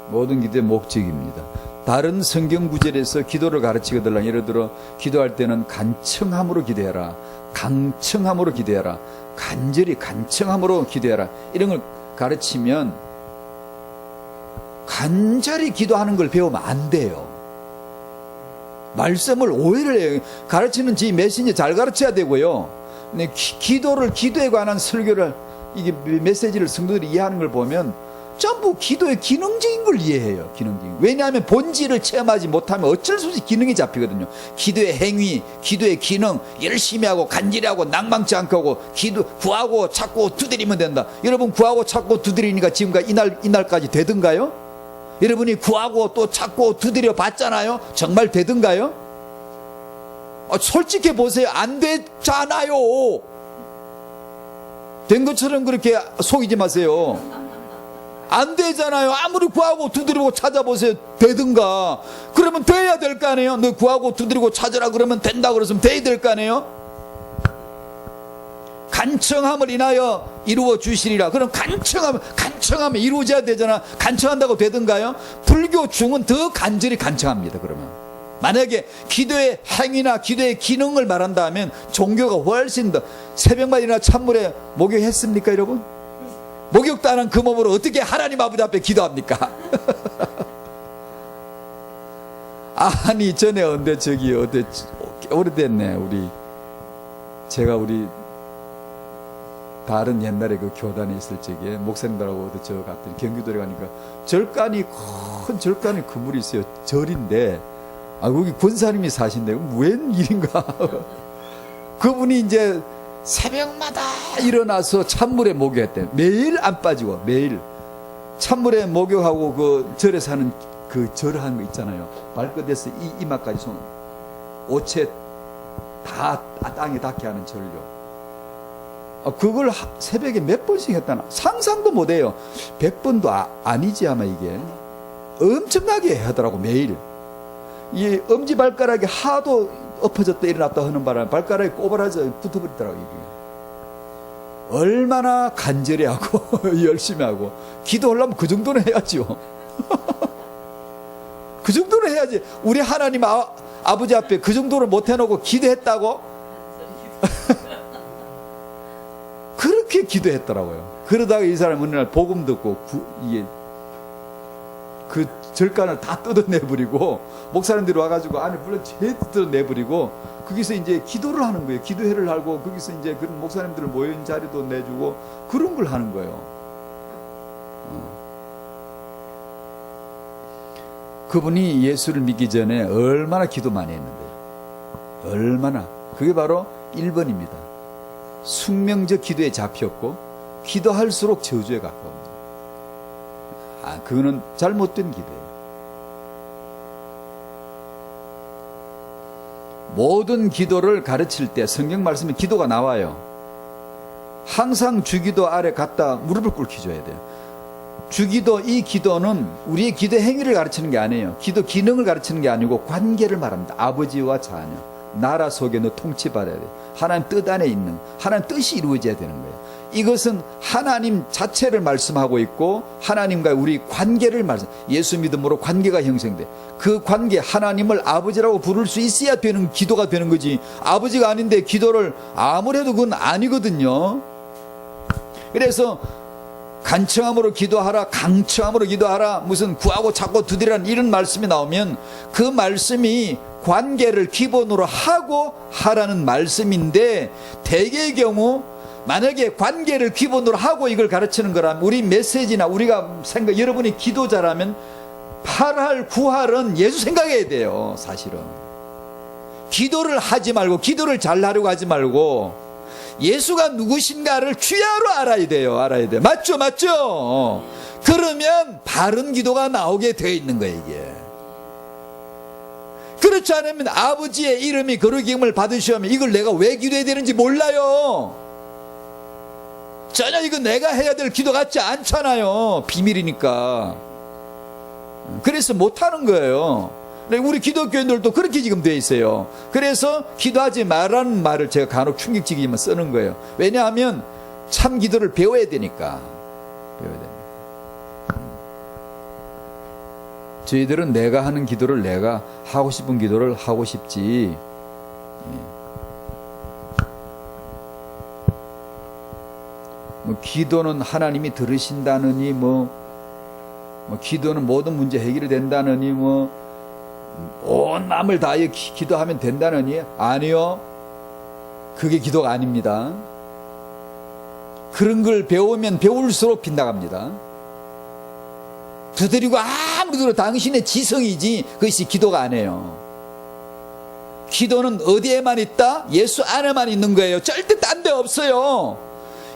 모든 기도의 목적입니다. 다른 성경 구절에서 기도를 가르치거든. 예를 들어 기도할 때는 간청함으로 기도해라, 강청함으로 기도해라, 간절히 간청함으로 기도해라, 이런 걸 가르치면 간절히 기도하는 걸 배우면 안 돼요. 말씀을 오해를 해요. 가르치는 지 메시지 잘 가르쳐야 되고요. 근데 기도에 관한 설교를, 이게 메시지를 성도들이 이해하는 걸 보면 전부 기도의 기능적인 걸 이해해요. 기능적인. 왜냐하면 본질을 체험하지 못하면 어쩔 수 없이 기능이 잡히거든요. 기도의 행위, 기도의 기능, 열심히 하고 간절히 하고 낭망치 않고 하고 구하고 찾고 두드리면 된다. 여러분 구하고 찾고 두드리니까 지금까지 이날까지 되든가요? 여러분이 구하고 또 찾고 두드려 봤잖아요. 정말 되든가요? 솔직히 보세요. 안 됐잖아요. 된 것처럼 그렇게 속이지 마세요. 안 되잖아요. 아무리 구하고 두드리고 찾아보세요. 되든가. 그러면 돼야 될 거 아니에요. 너 구하고 두드리고 찾으라 그러면 된다 그랬으면 돼야 될 거 아니에요. 간청함을 인하여 이루어 주시리라. 그럼 간청하면 이루어져야 되잖아. 간청한다고 되든가요? 불교 중은 더 간절히 간청합니다. 그러면 만약에 기도의 행위나 기도의 기능을 말한다 하면 종교가 훨씬 더. 새벽마다 찬물에 목욕했습니까 여러분? 목욕도 안 한 그 몸으로 어떻게 하나님 아버지 앞에 기도합니까? 아니 전에 오래됐네. 제가 다른 옛날에 그 교단에 있을 적에 목사님들하고 저 갔더니 경기도에 가니까 큰 절간에 그물이 있어요. 절인데 거기 권사님이 사신데 웬 일인가? 그분이 이제 새벽마다 일어나서 찬물에 목욕했대. 매일 안 빠지고 매일 찬물에 목욕하고 그 절에 사는 그 절하는 거 있잖아요. 발끝에서 이마까지 손 옷에 다 땅에 닿게 하는 절요. 그걸 새벽에 몇 번씩 했다나 상상도 못해요. 100번도 아니지 아마. 이게 엄청나게 하더라고. 매일 이 엄지발가락이 하도 엎어졌다 일어났다 하는 바람에 발가락이 꼬부라져 붙어버리더라고요. 이게 얼마나 간절히 하고 열심히 하고 기도하려면 그 정도는 해야죠. 그 정도는 해야지. 우리 하나님 아버지 앞에 그 정도를 못 해놓고 기도했다고? 그렇게 기도했더라고요. 그러다가 이 사람이 어느 날 복음 듣고 그 절간을 다 뜯어내버리고 목사님들이 와가지고 안에 물론 제일 뜯어내버리고 거기서 이제 기도를 하는 거예요. 기도회를 하고 거기서 이제 그런 목사님들 모인 자리도 내주고 그런 걸 하는 거예요. 그분이 예수를 믿기 전에 얼마나 기도 많이 했는데요. 얼마나. 그게 바로 1번입니다. 숙명적 기도에 잡혔고 기도할수록 저주에 가까웁니다. 그거는 잘못된 기도예요. 모든 기도를 가르칠 때 성경 말씀에 기도가 나와요. 항상 주기도 아래 갖다 무릎을 꿇기 줘야 돼요. 주기도, 이 기도는 우리의 기도 행위를 가르치는 게 아니에요. 기도 기능을 가르치는 게 아니고 관계를 말합니다. 아버지와 자녀, 나라 속에 너 통치받아야 돼. 하나님 뜻 안에 있는 하나님 뜻이 이루어져야 되는 거예요. 이것은 하나님 자체를 말씀하고 있고 하나님과 우리 관계를 예수 믿음으로 관계가 형성돼. 그 관계, 하나님을 아버지라고 부를 수 있어야 되는 기도가 되는 거지. 아버지가 아닌데 기도를 아무래도 그건 아니거든요. 그래서 간청함으로 기도하라, 강청함으로 기도하라, 무슨 구하고 찾고 두드리라는 이런 말씀이 나오면 그 말씀이 관계를 기본으로 하고 하라는 말씀인데, 대개의 경우 만약에 관계를 기본으로 하고 이걸 가르치는 거라면 우리 메시지나 우리가 여러분이 기도자라면 8할 9할은 예수 생각해야 돼요. 사실은 기도를 하지 말고, 기도를 잘하려고 하지 말고 예수가 누구신가를 주야로 알아야 돼요. 맞죠? 그러면 바른 기도가 나오게 되어 있는 거예요. 이게 그렇지 않으면 아버지의 이름이 거룩임을 받으시면 이걸 내가 왜 기도해야 되는지 몰라요. 전혀 이거 내가 해야 될 기도 같지 않잖아요. 비밀이니까. 그래서 못하는 거예요. 우리 기독교인들도 그렇게 지금 돼 있어요. 그래서 기도하지 말라는 말을 제가 간혹 충격적이지만 쓰는 거예요. 왜냐하면 참 기도를 배워야 되니까. 저희들은 내가 하는 기도를, 내가 하고 싶은 기도를 하고 싶지, 기도는 하나님이 들으신다느니 기도는 모든 문제 해결이 된다느니 온 마음을 다하여 기도하면 된다느니, 아니요, 그게 기도가 아닙니다. 그런 걸 배우면 배울수록 빗나갑니다. 두드리고 아무리 들어도 당신의 지성이지 그것이 기도가 아니에요. 기도는 어디에만 있다? 예수 안에만 있는 거예요. 절대 딴 데 없어요.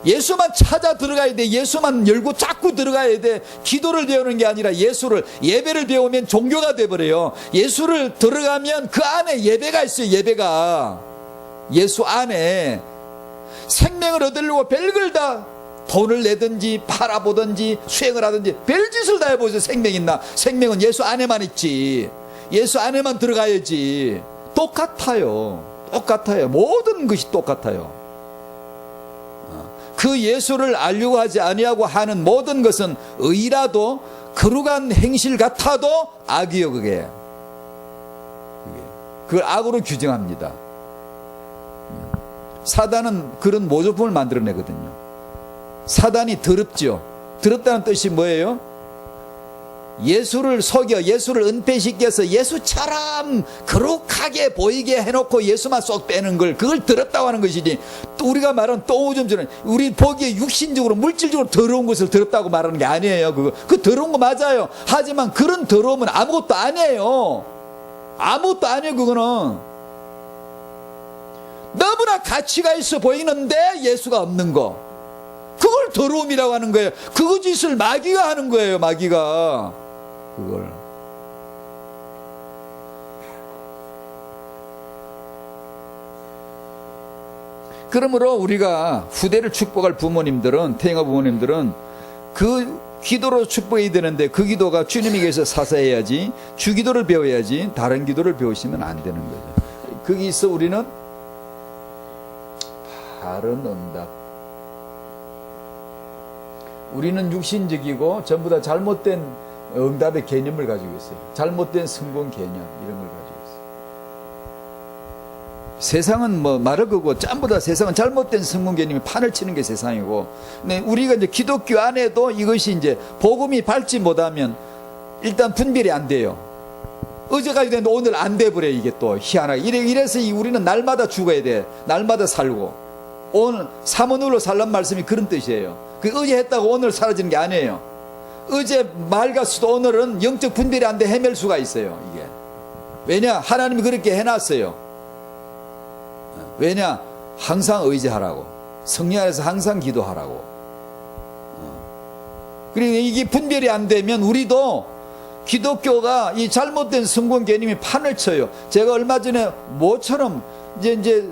예수만 찾아 들어가야 돼. 예수만 열고 자꾸 들어가야 돼. 기도를 배우는 게 아니라 예배를 배우면 종교가 돼버려요. 예수를 들어가면 그 안에 예배가 있어요. 예배가 예수 안에 생명을 얻으려고 별걸 다 돈을 내든지 팔아보든지 수행을 하든지 별짓을 다 해보세요. 생명 있나? 생명은 예수 안에만 있지. 예수 안에만 들어가야지. 똑같아요. 모든 것이 똑같아요. 그 예수를 알려고 하지 아니하고 하는 모든 것은 의라도 거룩한 행실 같아도 악이요. 그걸 악으로 규정합니다. 사단은 그런 모조품을 만들어내거든요. 사단이 더럽죠. 더럽다는 뜻이 뭐예요? 예수를 속여 예수를 은폐시켜서 예수처럼 거룩하게 보이게 해놓고 예수만 쏙 빼는 걸, 그걸 더럽다고 하는 것이지, 또 우리가 말하는 똥오줌처럼 우리 보기에 육신적으로 물질적으로 더러운 것을 더럽다고 말하는 게 아니에요. 그 더러운 거 맞아요. 하지만 그런 더러움은 아무것도 아니에요. 아무것도 아니에요. 그거는 너무나 가치가 있어 보이는데 예수가 없는 거, 그걸 더러움이라고 하는 거예요. 그 짓을 마귀가 하는 거예요. 마귀가 그걸. 그러므로 우리가 후대를 축복할 부모님들은, 태영아 부모님들은 그 기도로 축복해야 되는데 그 기도가 주님에게서 사사해야지, 주기도를 배워야지 다른 기도를 배우시면 안 되는 거죠. 거기서 우리는 바른 응답, 우리는 육신적이고 전부 다 잘못된 응답의 개념을 가지고 있어요. 잘못된 성공 개념, 이런 걸 가지고 있어요. 세상은 뭐 말을 거고 전부 다 세상은 잘못된 성공 개념이 판을 치는 게 세상이고, 근데 우리가 이제 기독교 안에도 이것이 이제 복음이 밟지 못하면 일단 분별이 안 돼요. 어제까지 됐는데 오늘 안 돼버려. 이게 또 희한하게 이래서 우리는 날마다 죽어야 돼. 날마다 살고. 오늘 사모늘로 살란 말씀이 그런 뜻이에요. 그 어제 했다고 오늘 사라지는 게 아니에요. 어제 맑았어도 오늘은 영적 분별이 안 돼 헤맬 수가 있어요. 이게 왜냐? 하나님이 그렇게 해놨어요. 왜냐? 항상 의지하라고, 성령 안에서 항상 기도하라고. 그리고 이게 분별이 안 되면 우리도 기독교가 이 잘못된 성공 개념이 판을 쳐요. 제가 얼마 전에 모처럼 이제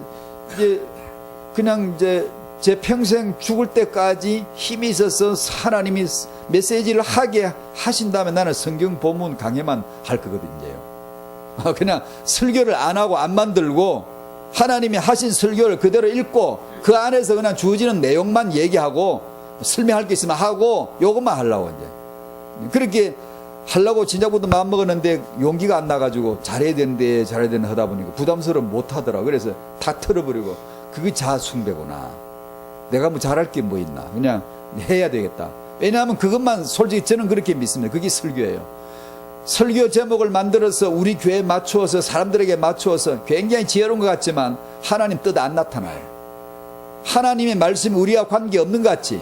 그냥 이제 제 평생 죽을 때까지 힘이 있어서 하나님이 메시지를 하게 하신다면 나는 성경 본문 강해만 할 거거든요. 그냥 설교를 안 하고 안 만들고 하나님이 하신 설교를 그대로 읽고 그 안에서 그냥 주어지는 내용만 얘기하고 설명할 게 있으면 하고 요것만 하려고 이제 그렇게 하려고 진작부터 마음먹었는데 용기가 안 나가지고 잘해야 되는데 하다 보니까 부담스러워 못하더라고. 그래서 다 틀어버리고, 그게 자아숭배구나. 내가 뭐 잘할 게 뭐 있나, 그냥 해야 되겠다. 왜냐하면 그것만, 솔직히 저는 그렇게 믿습니다. 그게 설교예요. 설교 제목을 만들어서 우리 교회에 맞추어서 사람들에게 맞추어서 굉장히 지혜로운 것 같지만 하나님 뜻 안 나타나요. 하나님의 말씀이 우리와 관계없는 것 같지,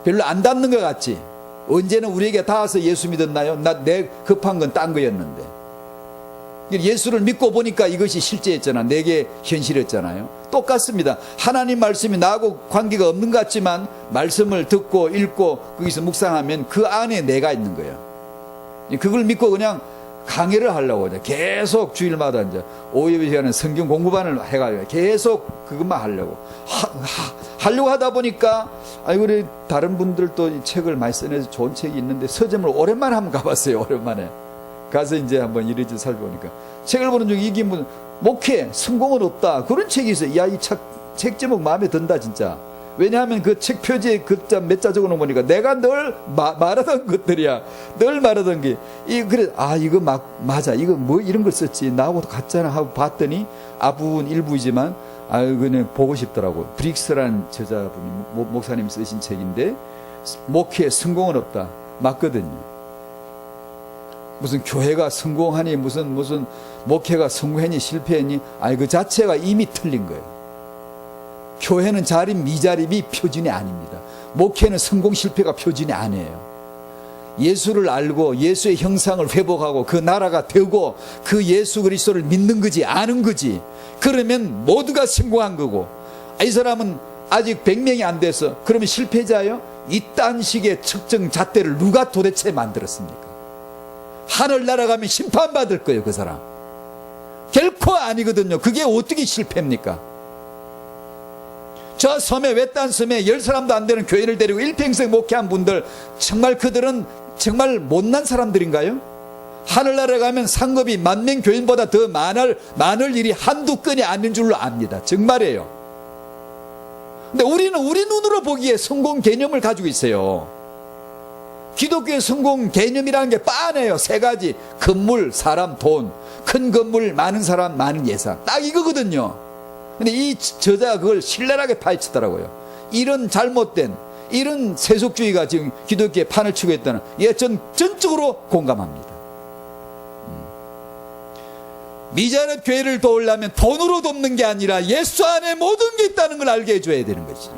별로 안 닿는 것 같지. 언제는 우리에게 닿아서 예수 믿었나요? 내 급한 건 딴 거였는데. 예수를 믿고 보니까 이것이 실제였잖아. 내게 현실이었잖아요. 똑같습니다. 하나님 말씀이 나하고 관계가 없는 것 같지만 말씀을 듣고 읽고 거기서 묵상하면 그 안에 내가 있는 거예요. 그걸 믿고 그냥 강의를 하려고 계속 주일마다 이제 오후 시간에 성경 공부반을 해가지고 계속 그것만 하려고 하려고 하다 보니까, 아이고 우리 다른 분들도 책을 많이 써내서 좋은 책이 있는데 서점을 오랜만에 한번 가봤어요. 오랜만에 가서 이제 한번 이리저리 살펴보니까 책을 보는 중에 이게 뭐 목회 성공은 없다 그런 책이 있어요. 야, 이 책 제목 마음에 든다 진짜. 왜냐하면 그 책 표지에 글자 몇 자 적어놓은 거니까 내가 늘 말하던 것들이야. 늘 말하던 게 그래, 이거 맞아, 이거 뭐 이런 걸 썼지, 나하고도 같잖아 하고 봤더니 앞부분 일부이지만 그냥 보고 싶더라고. 브릭스라는 저자분이 목사님이 쓰신 책인데 목회 성공은 없다 맞거든요. 무슨 교회가 성공하니 무슨 목회가 성공했니 실패했니, 그 자체가 이미 틀린 거예요. 교회는 자립 미자립이 표준이 아닙니다. 목회는 성공 실패가 표준이 아니에요. 예수를 알고 예수의 형상을 회복하고 그 나라가 되고 그 예수 그리스도를 믿는 거지, 아는 거지. 그러면 모두가 성공한 거고, 이 사람은 아직 100명이 안 돼서 그러면 실패자예요? 이딴 식의 측정 잣대를 누가 도대체 만들었습니까? 하늘 날아가면 심판받을 거예요, 그 사람. 결코 아니거든요. 그게 어떻게 실패입니까? 저 섬에, 외딴 섬에 10사람도 안 되는 교회를 데리고 일평생 목회한 분들, 정말 그들은 정말 못난 사람들인가요? 하늘나라에 가면 상급이 만명 교인보다 더 많을 일이 한두 건이 아닌 줄로 압니다. 정말이에요. 근데 우리는 우리 눈으로 보기에 성공 개념을 가지고 있어요. 기독교의 성공 개념이라는 게 빤해요. 3가지. 건물, 사람, 돈. 큰 건물, 많은 사람, 많은 예산. 딱 이거거든요. 근데 이 저자가 그걸 신랄하게 파헤치더라고요. 이런 잘못된, 이런 세속주의가 지금 기독교에 판을 치고 있다는, 예, 전 전적으로 공감합니다. 미자립 교회를 도우려면 돈으로 돕는 게 아니라 예수 안에 모든 게 있다는 걸 알게 해줘야 되는 거지.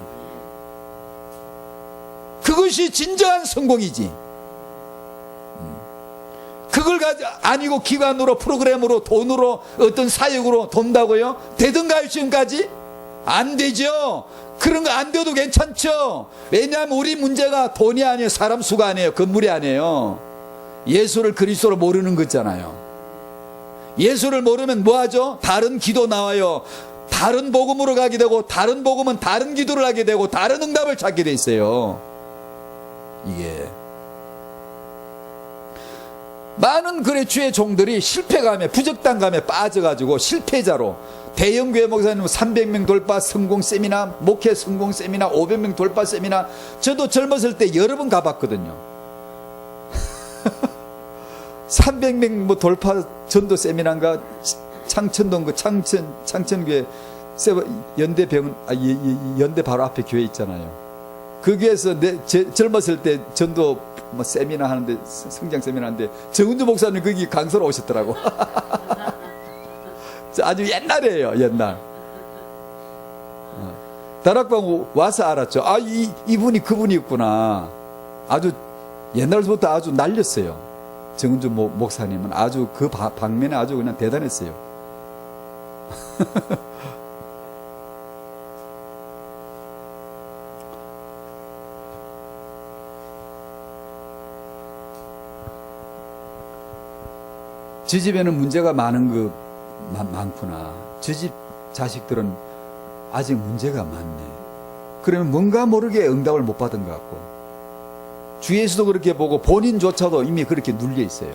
그것이 진정한 성공이지. 그걸 아니고 기관으로, 프로그램으로, 돈으로, 어떤 사역으로 돈다고요? 되던가요, 지금까지? 안 되죠. 그런 거 안 돼도 괜찮죠. 왜냐하면 우리 문제가 돈이 아니에요. 사람 수가 아니에요. 건물이 아니에요. 예수를 그리스도로 모르는 거잖아요. 예수를 모르면 뭐하죠? 다른 기도 나와요. 다른 복음으로 가게 되고, 다른 복음은 다른 기도를 하게 되고, 다른 응답을 찾게 돼 있어요. 이게 많은 주의 종들이 실패감에, 부적당감에 빠져가지고 실패자로, 대형교회 목사님 300명 돌파 성공 세미나, 목회 성공 세미나, 500명 돌파 세미나, 저도 젊었을 때 여러 번 가봤거든요. 300명 뭐 돌파 전도 세미나인가, 창천동 그 창천교회 연대병원, 연대 바로 앞에 교회 있잖아요. 그 교회에서 젊었을 때 전도 뭐 세미나 하는데, 성장 세미나 하는데 정은주 목사님 거기 강사로 오셨더라고. 아주 옛날이에요, 옛날. 다락방 와서 알았죠. 아, 이분이 그분이었구나. 아주 옛날부터 아주 날렸어요. 정은주 목사님은 아주 그 방면에 아주 그냥 대단했어요. 저 집에는 문제가 많구나. 저 집 자식들은 아직 문제가 많네. 그러면 뭔가 모르게 응답을 못 받은 것 같고, 주 예수도 그렇게 보고 본인조차도 이미 그렇게 눌려 있어요.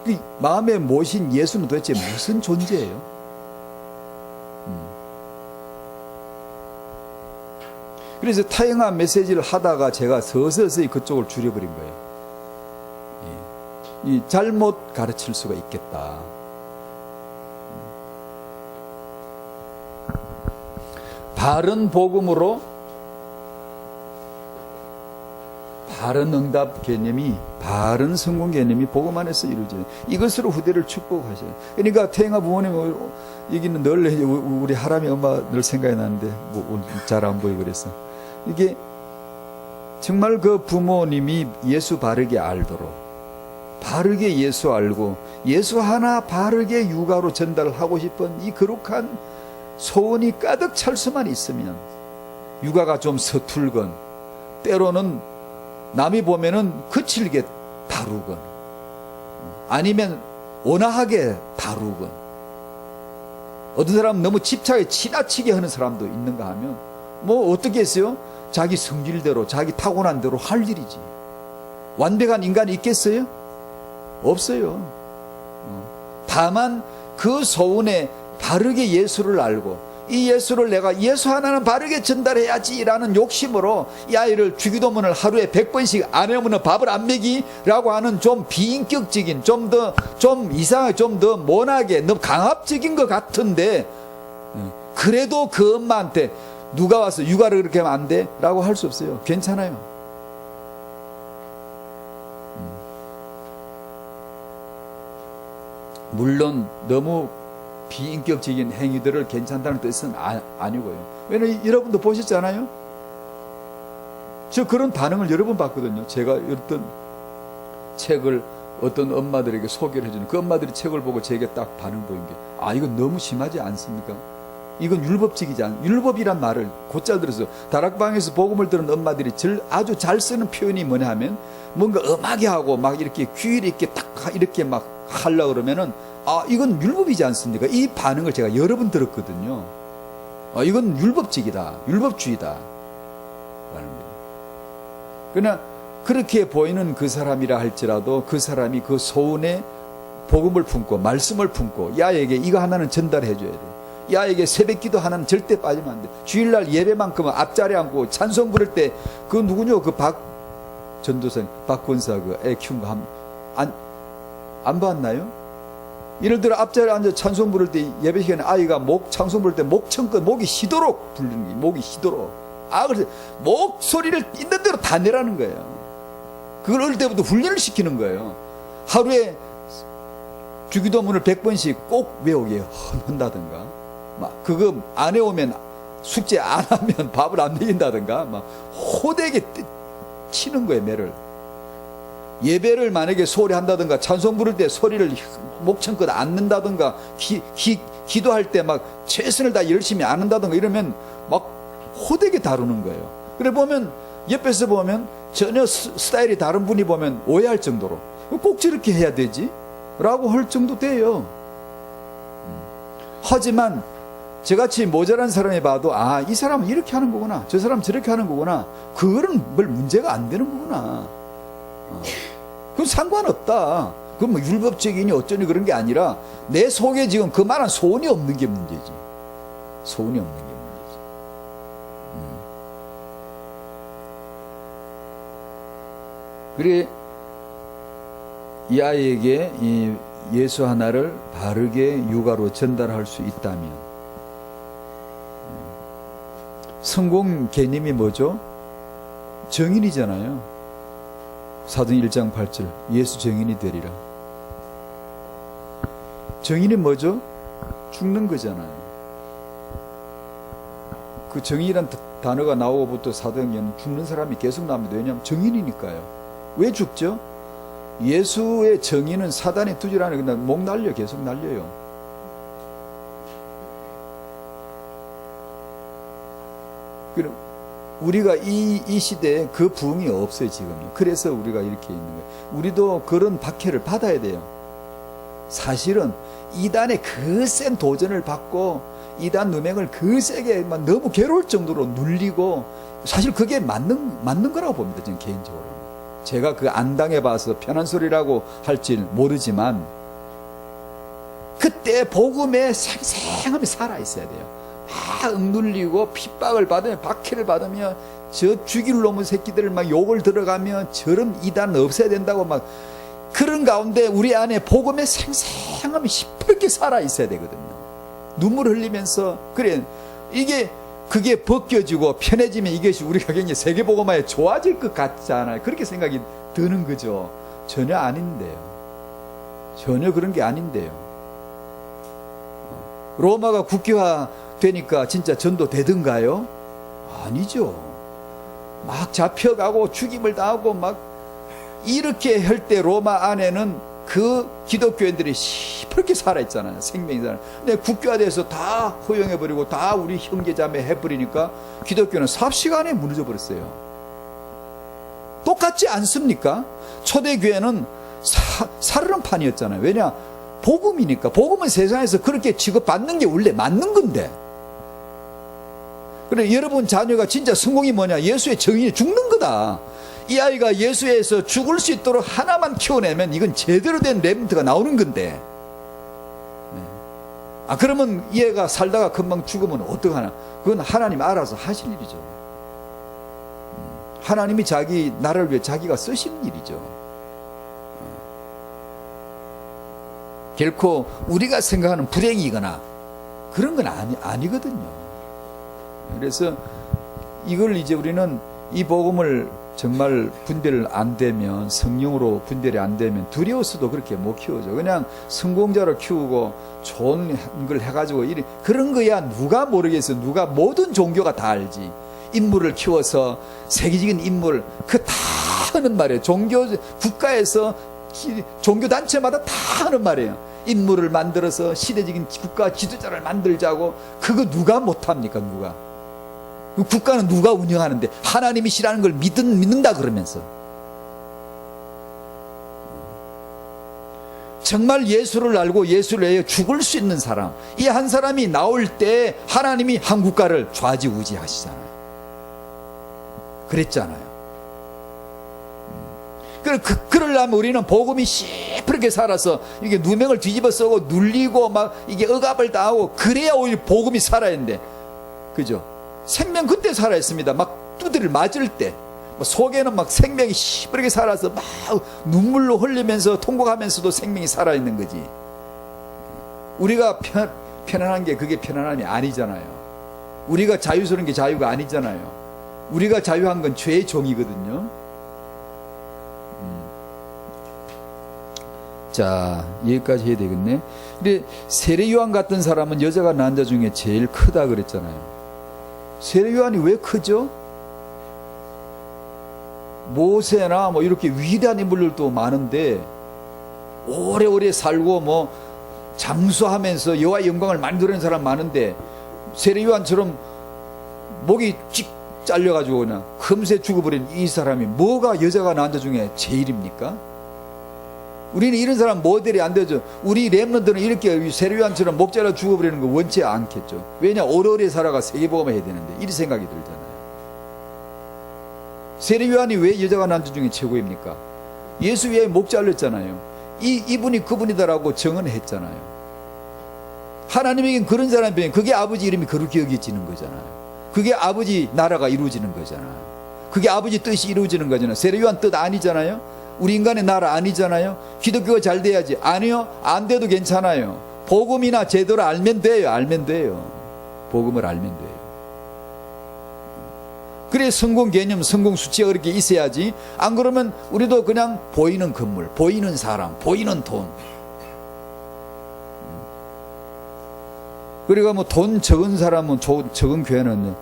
이 마음에 모신 예수는 도대체 무슨 존재예요? 그래서 타영한 메시지를 하다가 제가 서서히 그쪽을 줄여버린 거예요. 이 잘못 가르칠 수가 있겠다. 바른 복음으로 바른 응답 개념이, 바른 성공 개념이 복음 안에서 이루어져요. 이것으로 후대를 축복하셔요. 그러니까 태영아 부모님 여기는 늘 우리 하람이 엄마 늘 생각이 나는데 뭐 잘 안 보이고 그래서, 이게 정말 그 부모님이 예수 바르게 알도록, 바르게 예수 알고 예수 하나 바르게 육아로 전달하고 싶은 이 거룩한 소원이 가득 찰 수만 있으면, 육아가 좀 서툴건, 때로는 남이 보면은 거칠게 다루건, 아니면 온화하게 다루건, 어떤 사람은 너무 집착에 지나치게 하는 사람도 있는가 하면 뭐 어떻게 했어요? 자기 성질대로, 자기 타고난 대로 할 일이지. 완벽한 인간이 있겠어요? 없어요. 다만 그 소원에 바르게 예수를 알고, 이 예수를 내가 예수 하나는 바르게 전달해야지 라는 욕심으로 이 아이를 주기도문을 하루에 100번씩 안 해오면 밥을 안 먹이라고 하는 좀 비인격적인, 좀 이상하게, 좀 더 모나게, 너무 강압적인 것 같은데, 그래도 그 엄마한테 누가 와서 육아를 그렇게 하면 안 돼? 라고 할 수 없어요. 괜찮아요. 물론 너무 비인격적인 행위들을 괜찮다는 뜻은 아니고요. 왜냐면 여러분도 보셨잖아요. 저 그런 반응을 여러 번 봤거든요. 제가 어떤 책을 어떤 엄마들에게 소개를 해주는 그 엄마들이 책을 보고 제게 딱 반응 보인 게, 아, 이건 너무 심하지 않습니까? 이건 율법적이지 않, 율법이란 말을 곧잘 들어서 다락방에서 복음을 들은 엄마들이 아주 잘 쓰는 표현이 뭐냐 하면, 뭔가 엄하게 하고 막 이렇게 귀를 이렇게 딱 이렇게 막 하려고 그러면은, 아, 이건 율법이지 않습니까? 이 반응을 제가 여러 번 들었거든요. 아, 이건 율법적이다, 율법주의다 라는 거예요. 그러나 그렇게 보이는 그 사람이라 할지라도 그 사람이 그 소원에 복음을 품고 말씀을 품고, 야에게 이거 하나는 전달해 줘야 돼. 야에게 새벽기도 하나는 절대 빠지면 안 돼. 주일날 예배만큼은 앞자리에 앉고 찬송 부를 때 그 누구냐, 그 박 전도사님, 박 권사 그 애 키운 거 안 봤나요? 예를 들어 앞자리에 앉아 찬송 부를 때 예배 시간에 아이가 찬송 부를 때 목청껏 목이 쉬도록 부르는 게, 목이 쉬도록. 아, 그래서 목소리를 있는 대로 다 내라는 거예요. 그걸 어릴 때부터 훈련을 시키는 거예요. 하루에 주기도문을 100번씩 꼭 외우게 한다든가, 막 그거 안 해오면, 숙제 안 하면 밥을 안 먹인다든가, 막 호되게 치는 거예요, 매를. 예배를 만약에 소홀히 한다든가, 찬송 부를 때 소리를 목청껏 안 는다든가, 기도할 때 막 최선을 다 열심히 안 한다든가 이러면 막 호되게 다루는 거예요. 그래 보면, 옆에서 보면 전혀 스타일이 다른 분이 보면 오해할 정도로, 꼭 저렇게 해야 되지? 라고 할 정도 돼요. 하지만 저같이 모자란 사람이 봐도, 아, 이 사람은 이렇게 하는 거구나, 저 사람은 저렇게 하는 거구나, 그거는 별 문제가 안 되는 거구나. 그건 상관없다. 그건 뭐 율법적이니 어쩌니 그런 게 아니라, 내 속에 지금 그만한 소원이 없는 게 문제지. 소원이 없는 게 문제지. 그래, 이 아이에게 이 예수 하나를 바르게 육아로 전달할 수 있다면, 성공 개념이 뭐죠? 정인이잖아요. 사도행 1장 8절, 예수 정인이 되리라. 정인이 뭐죠? 죽는 거잖아요. 그 정인이란 단어가 나오고부터 사도행에는 죽는 사람이 계속 나옵니다. 왜냐하면 정인이니까요. 왜 죽죠? 예수의 정의는 사단의 투지라는, 그냥 목 날려, 계속 날려요. 그럼 우리가 이 시대에 그 부흥이 없어요, 지금요. 그래서 우리가 이렇게 있는 거예요. 우리도 그런 박해를 받아야 돼요. 사실은 이단의 그 센 도전을 받고, 이단 누명을 그 세게 막 너무 괴로울 정도로 눌리고, 사실 그게 맞는 거라고 봅니다, 저는 개인적으로. 제가 그 안 당해봐서 편한 소리라고 할지 모르지만, 그때 복음에 생생함이 살아있어야 돼요. 막 억눌리고 핍박을 받으며 박해를 받으며, 저 죽일 놈의 새끼들을 막 욕을 들어가며, 저런 이단 없애야 된다고 막, 그런 가운데 우리 안에 복음의 생생함이 시퍼렇게 살아있어야 되거든요. 눈물 흘리면서. 그래, 그게 벗겨지고 편해지면 이것이 우리가 굉장히 세계복음화에 좋아질 것 같잖아요. 그렇게 생각이 드는 거죠. 전혀 아닌데요. 전혀 그런 게 아닌데요. 로마가 국교화 되니까 진짜 전도 되든가요? 아니죠. 막 잡혀가고 죽임을 당하고 막 이렇게 할 때 로마 안에는 그 기독교인들이 시퍼렇게 살아있잖아요. 생명이 살아. 근데 국교화돼서 다 허용해버리고 다 우리 형제자매 해버리니까 기독교는 삽시간에 무너져 버렸어요. 똑같지 않습니까? 초대교회는 사르름판이었잖아요. 왜냐? 복음이니까. 복음은 세상에서 그렇게 취급받는 게 원래 맞는 건데. 그래, 여러분 자녀가 진짜 성공이 뭐냐? 예수의 정의에 죽는 거다. 이 아이가 예수에서 죽을 수 있도록 하나만 키워내면 이건 제대로 된 렘넌트가 나오는 건데, 아, 그러면 이 애가 살다가 금방 죽으면 어떡하나? 그건 하나님 알아서 하실 일이죠. 하나님이 자기 나라를 위해 자기가 쓰시는 일이죠. 결코 우리가 생각하는 불행이거나 그런 건 아니거든요. 그래서 이걸 이제 우리는 이 복음을 정말 분별을 안 되면, 성령으로 분별이 안 되면 두려워서도 그렇게 못 키워줘. 그냥 성공자로 키우고 좋은 걸 해가지고 그런 거야 누가 모르겠어. 누가 모든 종교가 다 알지. 인물을 키워서 세계적인 인물 그 다 하는 말이에요. 국가에서 종교단체마다 다 하는 말이에요. 인물을 만들어서 시대적인 국가 지도자를 만들자고. 그거 누가 못합니까? 누가? 국가는 누가 운영하는데 하나님이시라는 걸 믿는다 그러면서. 정말 예수를 알고 예수를 위해 죽을 수 있는 사람, 이 한 사람이 나올 때 하나님이 한 국가를 좌지우지하시잖아요. 그랬잖아요. 그러려면 우리는 복음이 시퍼렇게 살아서 이게 누명을 뒤집어 쓰고 눌리고 막 이게 억압을 당하고 그래야 오히려 복음이 살아있는데, 그죠? 생명 그때 살아있습니다. 막 두드릴 맞을 때 속에는 막 생명이 시퍼렇게 살아서 막 눈물로 흘리면서 통곡하면서도 생명이 살아있는 거지. 우리가 편안한 게 그게 편안함이 아니잖아요. 우리가 자유스러운 게 자유가 아니잖아요. 우리가 자유한 건 죄의 종이거든요. 자, 여기까지 해야 되겠네. 근데 세례요한 같은 사람은 여자가 낳은 자 중에 제일 크다 그랬잖아요. 세례요한이 왜 크죠? 모세나 뭐 이렇게 위대한 인물들도 많은데 오래오래 살고 뭐 장수하면서 여호와의 영광을 만들어낸 사람 많은데 세례요한처럼 목이 찍 잘려가지고 그냥 금세 죽어버린 이 사람이 뭐가 여자가 낳은 자 중에 제일입니까? 우리는 이런 사람 모델이 안 되죠. 우리 렘넌트는 이렇게 세례요한처럼 목 잘라 죽어버리는 거 원치 않겠죠. 왜냐, 오래오래 살아가 세계복음을 해야 되는데. 이런 생각이 들잖아요. 세례요한이 왜 여자가 낳은 자 중에 최고입니까? 예수 위에 목 잘렸잖아요. 이분이 그분이다라고 증언했잖아요. 하나님에겐 그런 사람이, 그게 아버지 이름이 그렇게 여겨지는 거잖아요. 그게 아버지 나라가 이루어지는 거잖아요. 그게 아버지 뜻이 이루어지는 거잖아요. 세례요한 뜻 아니잖아요. 우리 인간의 나라 아니잖아요. 기독교가 잘 돼야지. 아니요, 안 돼도 괜찮아요. 복음이나 제대로 알면 돼요. 알면 돼요. 복음을 알면 돼요. 그래 성공 개념, 성공 수치가 그렇게 있어야지. 안 그러면 우리도 그냥 보이는 건물, 보이는 사람, 보이는 돈. 그러니까 뭐 돈 적은 사람은, 적은 교회는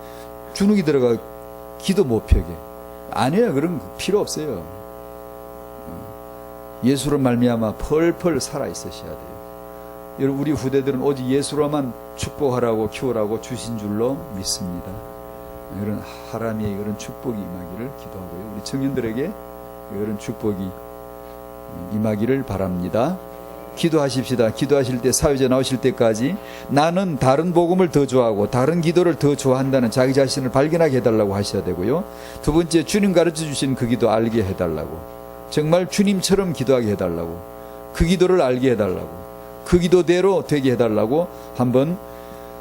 주눅이 들어가 기도 못 펴게. 아니에요. 그런 거 필요 없어요. 예수로 말미암아 펄펄 살아 있으셔야 돼요. 여러분, 우리 후대들은 오직 예수로만 축복하라고 키우라고 주신 줄로 믿습니다. 이런 하나님의 이런 축복이 임하기를 기도하고요. 우리 청년들에게 이런 축복이 임하기를 바랍니다. 기도하십시다. 기도하실 때, 사회자 나오실 때까지 나는 다른 복음을 더 좋아하고 다른 기도를 더 좋아한다는 자기 자신을 발견하게 해달라고 하셔야 되고요. 두 번째, 주님 가르쳐 주신 그 기도 알게 해달라고. 정말 주님처럼 기도하게 해달라고, 그 기도를 알게 해달라고, 그 기도대로 되게 해달라고 한번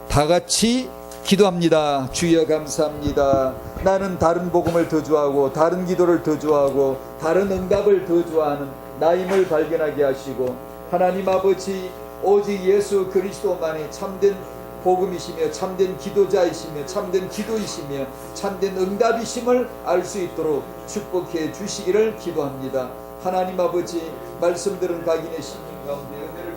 다 같이 기도합니다. 주여 감사합니다. 나는 다른 복음을 더 좋아하고 다른 기도를 더 좋아하고 다른 응답을 더 좋아하는 나임을 발견하게 하시고, 하나님 아버지, 오직 예수 그리스도만이 참된 복음이시며 참된 기도자이시며 참된 기도이시며 참된 응답이심을 알 수 있도록 축복해 주시기를 기도합니다. 하나님 아버지, 말씀 들은 각인의 심령 가운데 은혜를